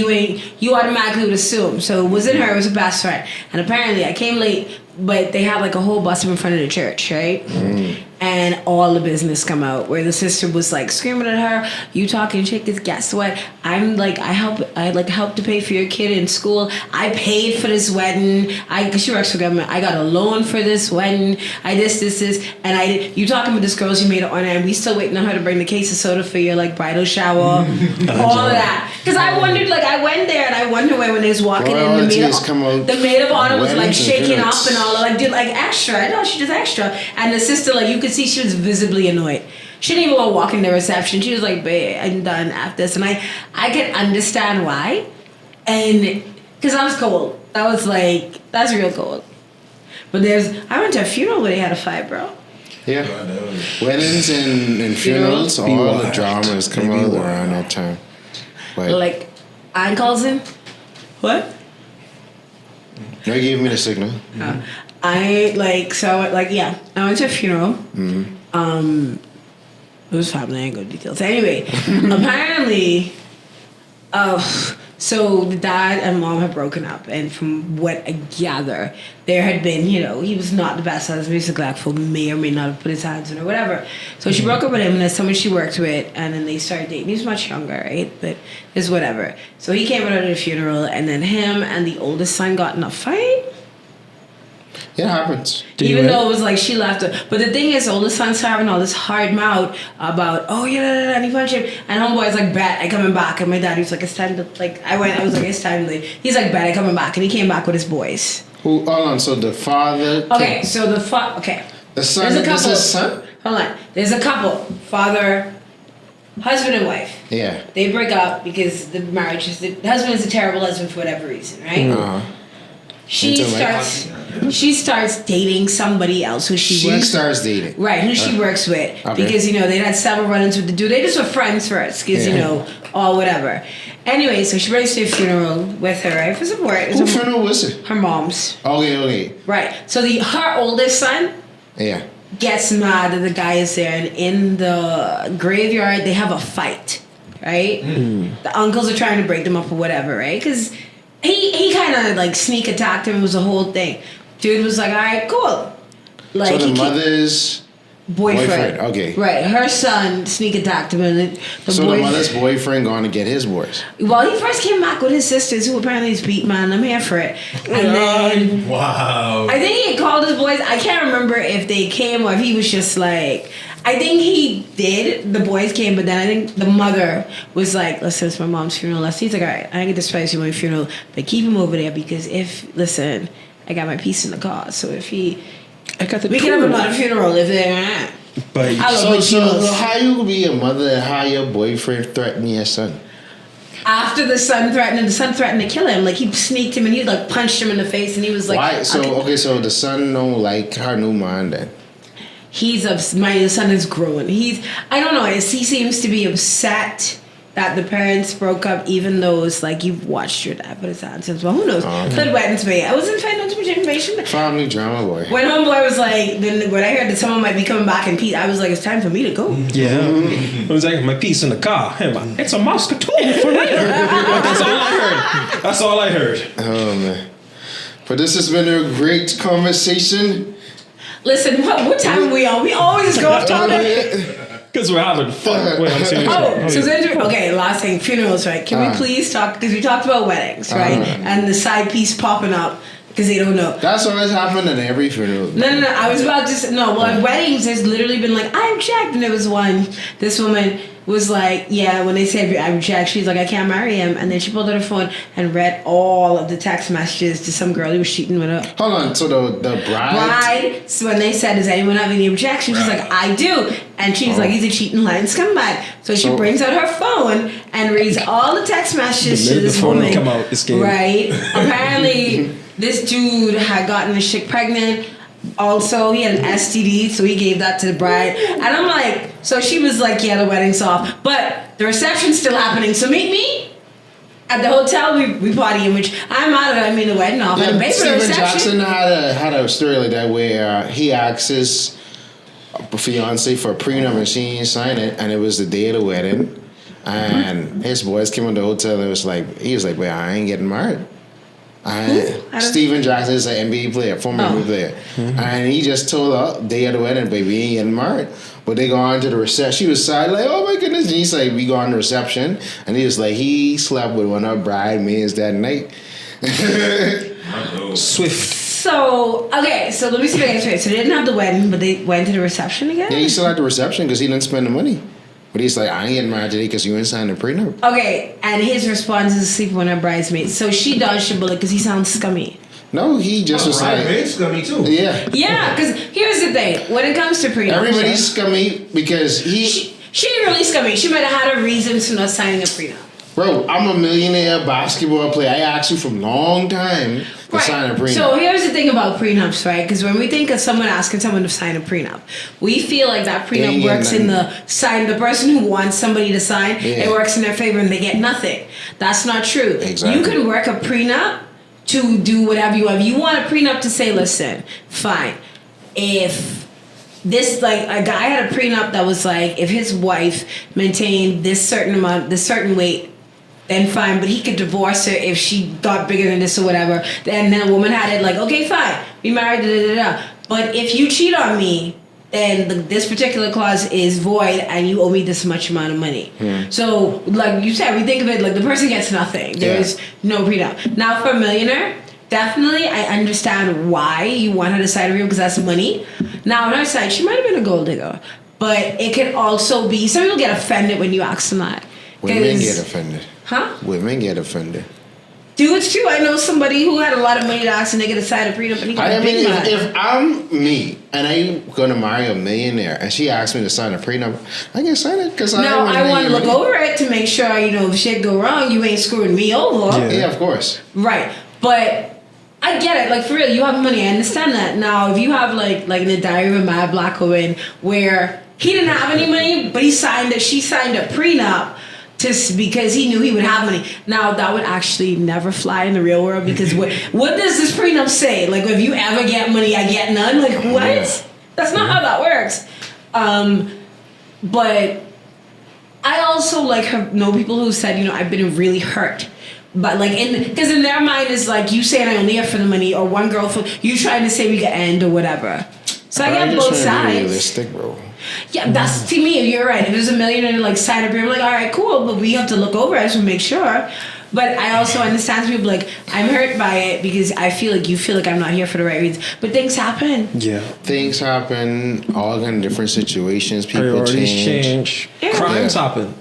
you automatically would assume. So it wasn't her, it was her best friend. And apparently I came late, but they had like a whole bus in front of the church, right? And all the business come out where the sister was like screaming at her, "You talking shit? Cause guess what? I'm like I helped to pay for your kid in school. I paid for this wedding. Cause she works for government. I got a loan for this wedding. I this, and I did. You talking with this girl's you made it on, and we still waiting on her to bring the case of soda for your like bridal shower, all of that. Cause I wondered, like I went there and I wonder when they was walking in, the maid of honor was like shaking off and all, like did like extra. I know she did extra, and the sister like you could see she was visibly annoyed. She didn't even want to walk in the reception. She was like, "Babe, I'm done after this," and I can understand why, and because I was cold. I was like, that's real cold. But I went to a funeral where they had a fight, bro. Yeah. Weddings and funerals, all the dramas come out around that time. But Like, I calls him. What? they gave me the signal. I like so like yeah. I went to a funeral. It was family. I ain't go into details. Anyway, apparently, so the dad and mom had broken up, and from what I gather, there had been, he was not the best husband. He's neglectful, may or may not have put his hands in or whatever. So she broke up with him, and there's someone she worked with, and then they started dating. He was much younger, right? But it's whatever. So he came with her to the funeral, and then him and the oldest son got in a fight. It happens. Even though it was like she left her. But the thing is, oldest son's having all this hard mouth about, and he punched him. And homeboy's like, bet, I coming back. And my dad was like, it's time to, like, I was like, it's time to leave. He's like, bet, I coming back. And he came back with his boys. Hold on, so the father... Okay, so okay. The son, There's a couple. this is son? Hold on. There's a couple. Father, husband and wife. Yeah. They break up because the husband is a terrible husband for whatever reason, right? Uh-huh. She starts dating somebody else who she starts dating. Right, who she works with. Okay. Because, they had several run-ins with the dude. They just were friends first, because, all whatever. Anyway, so she brings to a funeral with her, right, for support. Who funeral was it? Her mom's. Okay. Right. So her oldest son, Yeah. gets mad that the guy is there, and in the graveyard they have a fight, right? The uncles are trying to break them up or whatever, right? Because he kind of like sneak attacked him. It was a whole thing. Dude was like, all right, cool. Like, So the mother's boyfriend. Okay. Right. Her son sneak attacked him, and So the mother's boyfriend going to get his boys. Well, he first came back with his sisters, who apparently is beat, man. I'm here for it. And then Wow. I think he had called his boys. I can't remember if they came or if he was just like. I think he did. The boys came, but then I think the mother was like, "Listen, it's my mom's funeral." He's like, "All right, I ain't get to spice you my funeral, but keep him over there because listen, I got my piece in the car. So if we can have another funeral if they're But I love my So funerals. how you be a mother and how your boyfriend threaten your son? After the son threatened to kill him. Like he sneaked him and he like punched him in the face, and he was like, Why? So so the son don't like her new man then. My son is growing. I don't know. He seems to be upset that the parents broke up, even though it's like you've watched your dad put his hands in. Well, who knows? Good weddings, me. I wasn't trying not too much information. Family drama boy. When homeboy was like, then when I heard that someone might be coming back in peace, I was like, it's time for me to go. yeah, it was like my piece in the car. Hey, man, it's a Muscatoon for later. That's all I heard. That's all I heard. Oh man. But this has been a great conversation. Listen, what time are we on? We always go off topic. Because we're having fun. Wait, I'm serious. Okay, last thing, funerals, right? Can we please talk, because we talked about weddings, right? And the side piece popping up because they don't know. That's always happened at every funeral. No, I was about to say, at weddings, there's literally been like, I object. And there was this woman was like, yeah, when they said I object, she's like, I can't marry him. And then she pulled out her phone and read all of the text messages to some girl who was cheating with her. Hold on, so the bride? So when they said, does anyone have any objections? She's like, I do. And she's like, he's a cheating, lying scumbag. So she brings out her phone and reads all the text messages to this woman. Come out, this game. Right? Apparently, this dude had gotten a chick pregnant. Also, he had an STD, so he gave that to the bride. And I'm like, so she was like, yeah, the wedding's off. But the reception's still happening. So meet me at the hotel. We partying, which I'm out of it. I mean, the wedding off. Yeah, And the Steven reception. Jackson had a story like that where he asked his fiance for a prenup and she didn't sign it, and it was the day of the wedding. And his boys came to the hotel and he was like, well, I ain't getting married. Steven Jackson is an NBA player, former NBA player. And he just told her, day of the wedding, baby, we ain't getting married. But they go on to the reception. She was sad, like, oh my goodness. And he's like, we go on the reception. And he was like, he slept with one of our bridesmaids that night. Swift. So let me see if I get it straight. So they didn't have the wedding, but they went to the reception again? Yeah, he still had the reception because he didn't spend the money. But he's like, I ain't getting married today because you ain't signed a prenup. Okay, and his response is sleeping with her bridesmaid. So she dodged the bullet because he sounds scummy. No, he just was like, It's scummy too. yeah. Yeah, because here's the thing. When it comes to prenup, Everybody's scummy because she didn't really scummy. She might have had a reason for not signing a prenup. Bro, I'm a millionaire basketball player. I asked you for a long time to sign a prenup. So here's the thing about prenups, right? Because when we think of someone asking someone to sign a prenup, we feel like that prenup works in the person who wants somebody to sign, it works in their favor and they get nothing. That's not true. Exactly. You can work a prenup to do whatever you want. If you want a prenup to say, listen, fine. If this, like, a guy had a prenup that was like, if his wife maintained this certain weight, then fine, but he could divorce her if she got bigger than this or whatever. And then a woman had it like, okay, fine, we married, da da da da. But if you cheat on me, then this particular clause is void and you owe me this much amount of money. So, like you said, we think of it like the person gets nothing. There's no prenup. Now, for a millionaire, definitely I understand why you want her to sign a prenup because that's money. Now, on her side, she might have been a gold digger. But it can also be, some people get offended when you ask them that. Women get offended. Huh? Women get offended. Dudes too. I know somebody who had a lot of money to ask and they get a side of prenup and he got a big man. If I'm me and I'm gonna marry a millionaire and she asks me to sign a prenup, I can sign it because No, I want to look over it to make sure, if shit go wrong, you ain't screwing me over. Yeah, of course. Right. But I get it. Like, for real, you have money. I understand that. Now, if you have, like in the Diary of a Mad Black Woman, where he didn't have any money, but she signed a prenup because he knew he would have money. Now, that would actually never fly in the real world because what does this prenup say? Like, if you ever get money, I get none? Like, what? That's not how that works. But I also like know people who said, I've been really hurt. But like because in their mind is like you saying I only have for the money, or one girl for you trying to say we can end or whatever. So I get both sides. Realistic, bro. Yeah, that's to me. You're right. If there's $1 million and like side agreement, like all right, cool, but we have to look over it to make sure. But I also understand people like I'm hurt by it because I feel like you feel like I'm not here for the right reasons. But things happen. Yeah. Things happen. All in different situations. People Priorities change. Yeah. Crimes happen.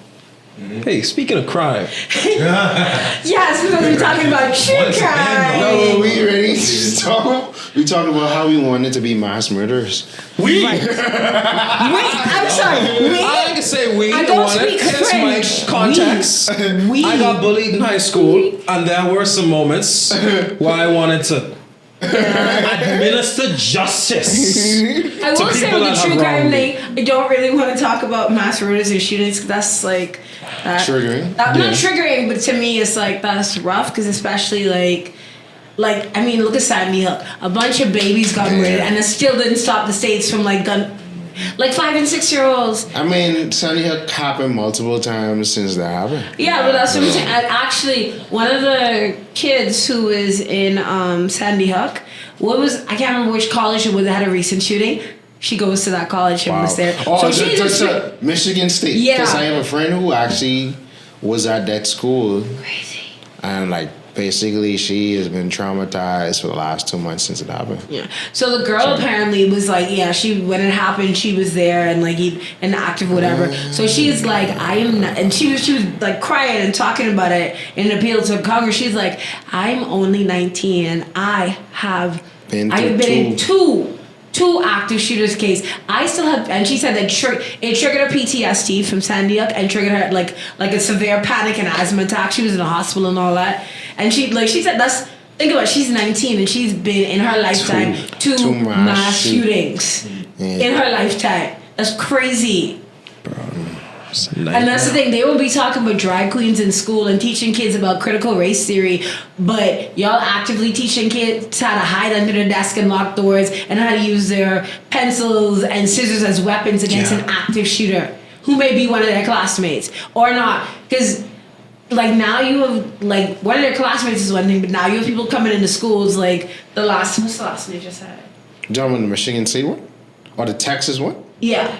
Hey, speaking of crime. Yes, because we're talking about true crime. No, we ready to talk? We talking about how we wanted to be mass murderers. We. Wait, I'm sorry. I can say we. I don't wanted. speak Here's French. my context. We. I got bullied in high school, and there were some moments where I wanted to administer justice. I will say people with that the true have crime wronged thing, I don't really want to talk about mass murders and shootings. 'Cause that's like Triggering? Not triggering, but to me, it's like that's rough. Because especially like I mean, look at Sandy Hook. A bunch of babies got murdered, and it still didn't stop the states from like 5 and 6 year olds. I mean, Sandy Hook happened multiple times since that happened. Yeah, but that's what I'm saying. And actually, one of the kids who was in Sandy Hook, I can't remember which college it was that had a recent shooting. She goes to that college and was there. Oh, so she's Michigan State. Yeah. Because I have a friend who actually was at that school. crazy. And basically she has been traumatized for the last 2 months since it happened. Yeah. So the girl apparently was like, she when it happened, she was there and like an active whatever. So she's like, I am not, and she was like crying and talking about it in an appeal to Congress. She's like, I'm only 19 and I have been in two active shooters case. I still have, and she said that it triggered her PTSD from Sandy Hook and triggered her like a severe panic and asthma attack. She was in the hospital and all that. And she said think about it, she's 19 and she's been in her lifetime two mass shootings in her lifetime. That's crazy. And that's the thing, they will be talking about drag queens in school and teaching kids about critical race theory, but y'all actively teaching kids how to hide under their desk and lock doors and how to use their pencils and scissors as weapons against an active shooter who may be one of their classmates or not. Because now you have one of their classmates is one thing, but now you have people coming into schools what's the last one they just had? John, the Michigan State one? Or the Texas one? Yeah.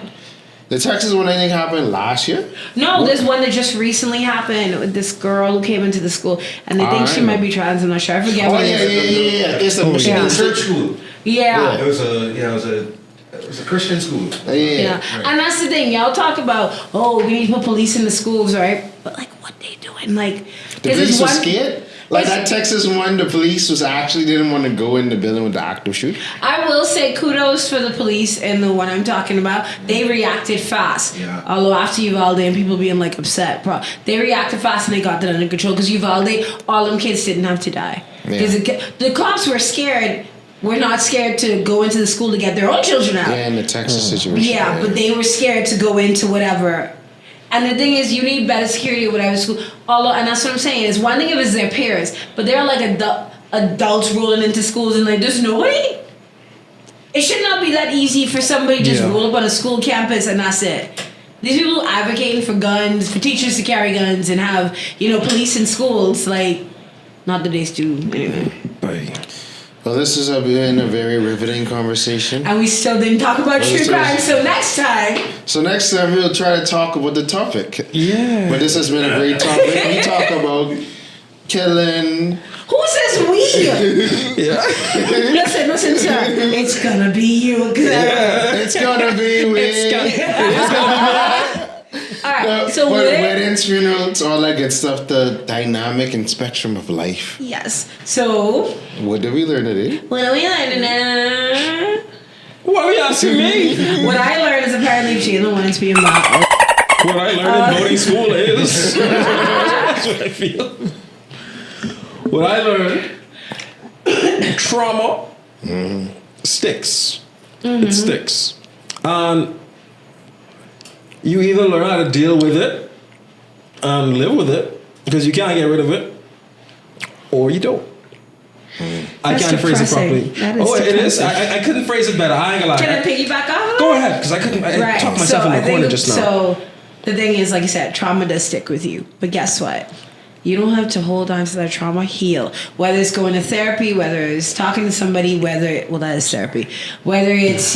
The Texas one, I think, happened last year? No, there's one that just recently happened with this girl who came into the school, and they think she might be trans. I'm not sure. I forget. Oh, yeah. It's a Michigan church school. Yeah. It was a Christian school. Yeah. Right. And that's the thing. Y'all talk about, we need to put police in the schools, right? But what they doing? The police was scared? That Texas one, the police didn't want to go in the building with the active shooter. I will say kudos for the police and the one I'm talking about. They reacted fast. Yeah. Although after Uvalde and people being upset, they reacted fast and they got that under control because Uvalde, all them kids didn't have to die. Because the cops were scared. We're not scared to go into the school to get their own children out. Yeah, in the Texas situation. Yeah, but they were scared to go into whatever. And the thing is, you need better security at whatever school. And that's what I'm saying. Is one thing if it's their peers, but they're adults rolling into schools and there's nobody. It should not be that easy for somebody to just roll up on a school campus and that's it. These people advocating for guns, for teachers to carry guns and have police in schools, not that they do anyway. Well, this has been a very riveting conversation. And we still didn't talk about true crime, so next time we'll try to talk about the topic. Yeah. But this has been a great topic. We talk about killing. Who says we? Yeah. Listen, sir. It's gonna be you. It's gonna be weird. It's gonna be All right. So weddings, funerals, all that good stuff. The dynamic and spectrum of life. Yes. So what did we learn today? what are we learning now? What are you asking me? What I learned is apparently Jalen wants to be involved. What I learned in boarding school is that's what I feel. What I learned, trauma sticks. It sticks. And you either learn how to deal with it and live with it because you can't get rid of it, or you don't. I That's can't phrase it depressing. properly. That is It is. depressing. I couldn't phrase it better. I ain't gonna lie. Can I piggyback off of Go that? ahead, because I couldn't. I Right. talked myself So in I the corner think- just now. So the thing is, like I said, trauma does stick with you. But guess what? You don't have to hold on to that trauma. Heal. Whether it's going to therapy, whether it's talking to somebody, that is therapy. Whether it's,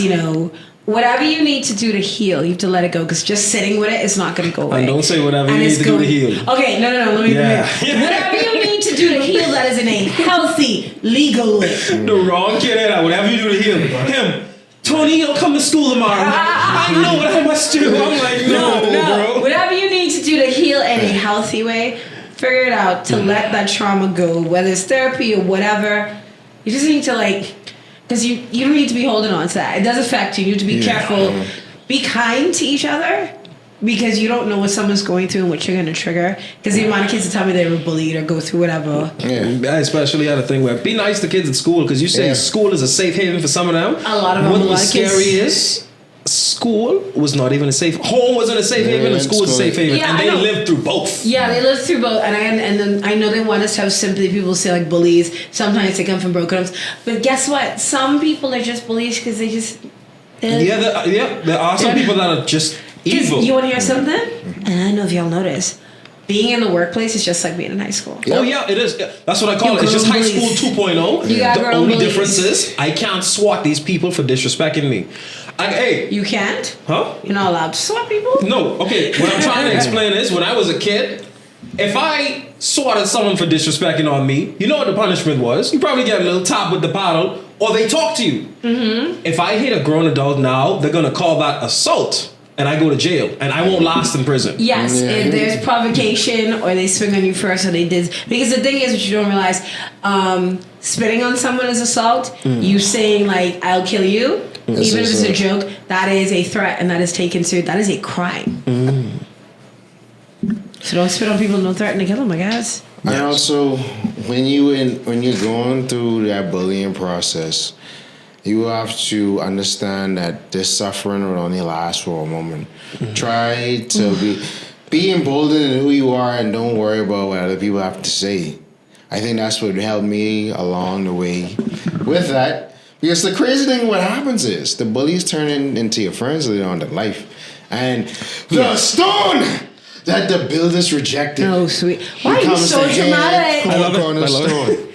whatever you need to do to heal, you have to let it go. Because just sitting with it is not going to go away. And don't say whatever And you need it's to do to heal. Okay, no. Let me. Yeah. Whatever you need to do to heal, that is in a healthy, legal way. The wrong kid at that. Whatever you do to heal him. Tony, you don't come to school tomorrow. I know what I must do. I'm like, no, bro. Whatever you need to do to heal in a healthy way, figure it out to let that trauma go, whether it's therapy or whatever. You just need to because you don't need to be holding on to that. It does affect you. You need to be careful. Be kind to each other because you don't know what someone's going through and what you're going to trigger. Because the amount of kids that tell me they were bullied or go through whatever. I especially had a thing where be nice to kids at school because you say school is a safe haven for some of them. A lot of them. What a lot was of kids. scary is school was not even a safe. Home wasn't a safe haven, and school was a safe haven, Yeah, and I they know. lived through both. Yeah, they live through both, and then I know they want us to have sympathy. People say like bullies. Sometimes they come from broken homes, but guess what? Some people are just bullies because they just. There are some people that are just evil. You want to hear something? And I don't know if y'all notice. Being in the workplace is just like being in high school. Oh yeah, it is. That's what I call You it. It's just high grown school bullies. 2.0. You got The grown only bullies. difference is I can't swat these people for disrespecting me. Hey, You can't? huh? You're not allowed to swat people? No, okay. What I'm trying to explain is when I was a kid, if I swatted someone for disrespecting on me, you know what the punishment was? You probably get a little tap with the paddle, or they talk to you. Mm-hmm. If I hit a grown adult now, they're gonna call that assault, and I go to jail, and I won't last in prison. Yes, if there's provocation or they swing on you first or they did. Because the thing is, what you don't realize, spitting on someone is assault. You saying like, I'll kill you, even if it's a joke, that is a threat and that is taken serious. That is a crime. So don't spit on people, don't threaten to kill them, I guess. And also, when you're going through that bullying process, you have to understand that this suffering will only last for a moment. Try to be emboldened in who you are and don't worry about what other people have to say. I think that's what helped me along the way with that. Because the crazy thing, what happens is the bullies turn into your friends later on in life. And the stone that the builders rejected. Oh, sweet. Why are you becomes so the head dramatic? I love it. cornerstone.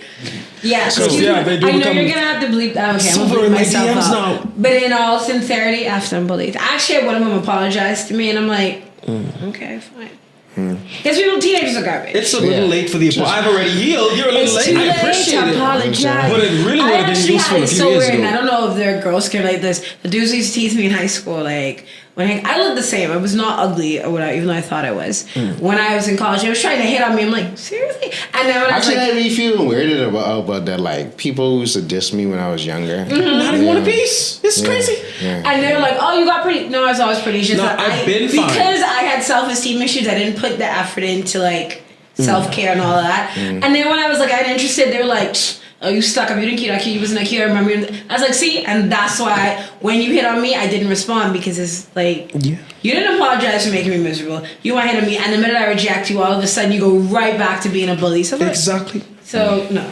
Yeah, So, excuse yeah, me. they do I know become you're gonna have to bleep that. Okay, I'm super gonna bleep in my myself DMs out. now. But in all sincerity, after I'm bullied, actually, one of them apologized to me, and I'm like, okay, fine. Because people, teenagers are garbage. It's a little late for the apology. I've already healed. You're a little It's late. too I late appreciate to it. apologize. But it really would have been actually useful had a it few so years weird, ago. and I don't know if there are girls can like this. The dudes used to tease me in high school, like when I looked the same. I was not ugly or whatever, even though I thought I was. When I was in college, they was trying to hit on me. I'm like, seriously? And then when I was Actually, like, I be feeling weirded about that. Like, people used to diss me when I was younger. Not even one piece. It's crazy. Yeah. and they were like, "Oh, you got pretty." No, I was always pretty. It's just No, that I've been fine. because I had self-esteem issues. I didn't put the effort into like self-care and all of that. And then when I was like, I'm interested, they were like, "Oh, you stuck up. You didn't cute. You wasn't cute. I remember." I was like, "See," and that's why when you hit on me, I didn't respond because it's like you didn't apologize for making me miserable. You want to hit on me, and the minute I reject you, all of a sudden you go right back to being a bully. So Exactly. So no.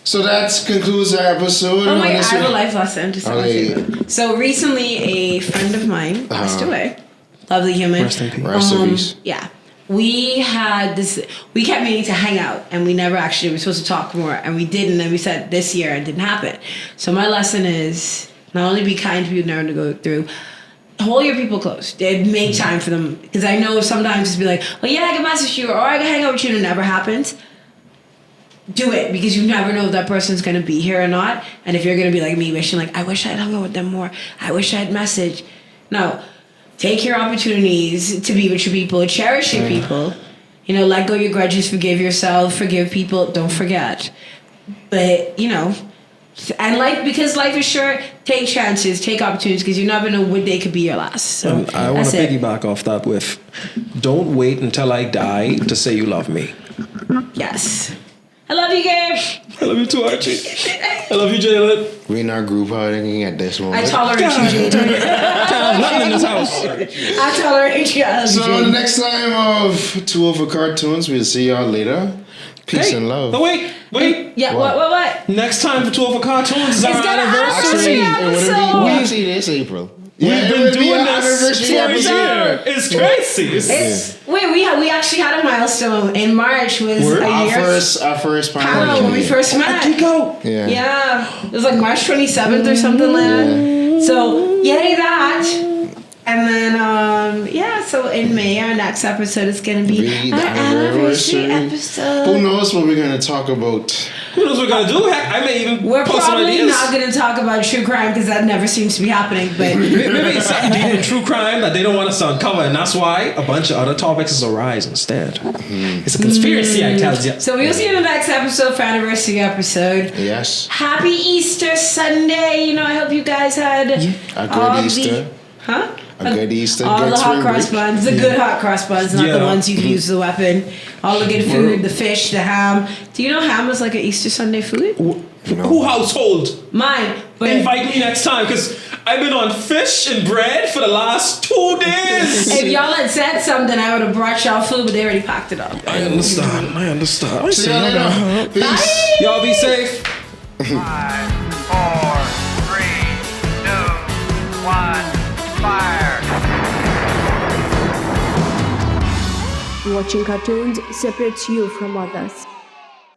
So that concludes our episode. Oh my God, I have a Honestly- life lesson. Just Okay. So recently, a friend of mine passed away. Lovely human. Rest in peace. Rest in peace. Yeah. We had this, we kept meaning to hang out and we never actually, we were supposed to talk more and we didn't. And we said this year it didn't happen. So my lesson is not only be kind to people, never to go through, hold your people close. Make time for them. Because I know sometimes it's be like, oh yeah, I can message you or I can hang out with you and it never happens. Do it because you never know if that person's going to be here or not. And if you're going to be like me, wishing like, I wish I'd hung out with them more. I wish I'd messaged. No. Take your opportunities to be with your people. Cherish your people. You know, let go your grudges. Forgive yourself. Forgive people. Don't forget. But, you know, and because life is short, take chances, take opportunities because you never know what day could be your last. So I want that's to it. piggyback off that with, don't wait until I die to say you love me. Yes. I love you, Gabe. I love you too, Archie. I love you, Jalen. We in our group outing at this moment. I tolerate you, JJ. Nothing in this house. I tolerate you. I love you, So the JJ. next time of 2 Over Cartoons, we'll see y'all later. Peace and love. No, wait. Yeah, what? Next time for 2 Over Cartoons is It's our gonna anniversary. happen. It would be this April. We've it been would be doing our this anniversary for a episode. year. It's crazy. Wait, we actually had a milestone in March. Was Word? a Our year. first Panel when we first met. Go. Yeah. Yeah, it was like March 27th or something like that. So yay that. And then so in May our next episode is gonna be Be our the anniversary anniversary. episode. Who knows what we're gonna talk about? Who knows what we're gonna do? Heck, I may even We're post some probably ideas. not gonna talk about true crime because that never seems to be happening. But Maybe it's something deep in true crime that they don't want us to uncover, and that's why a bunch of other topics arise instead. It's a conspiracy, I tell you. so we'll see you in the next episode for anniversary episode. Yes. Happy Easter Sunday! I hope you guys had A all good Easter. A good Easter. All good the hot spring cross break. buns, the good hot cross buns, not the Yeah. ones you can use as a weapon. All the good food, the fish, the ham. Do you know ham is like an Easter Sunday food? Who household? Mine. But Invite me next time, because I've been on fish and bread for the last 2 days. if y'all had said something, I would have brought y'all food, but they already packed it up. I understand. See y'all later. Peace. Y'all be safe. 5, 4, 3, 2, 1, fire. Watching cartoons separates you from others.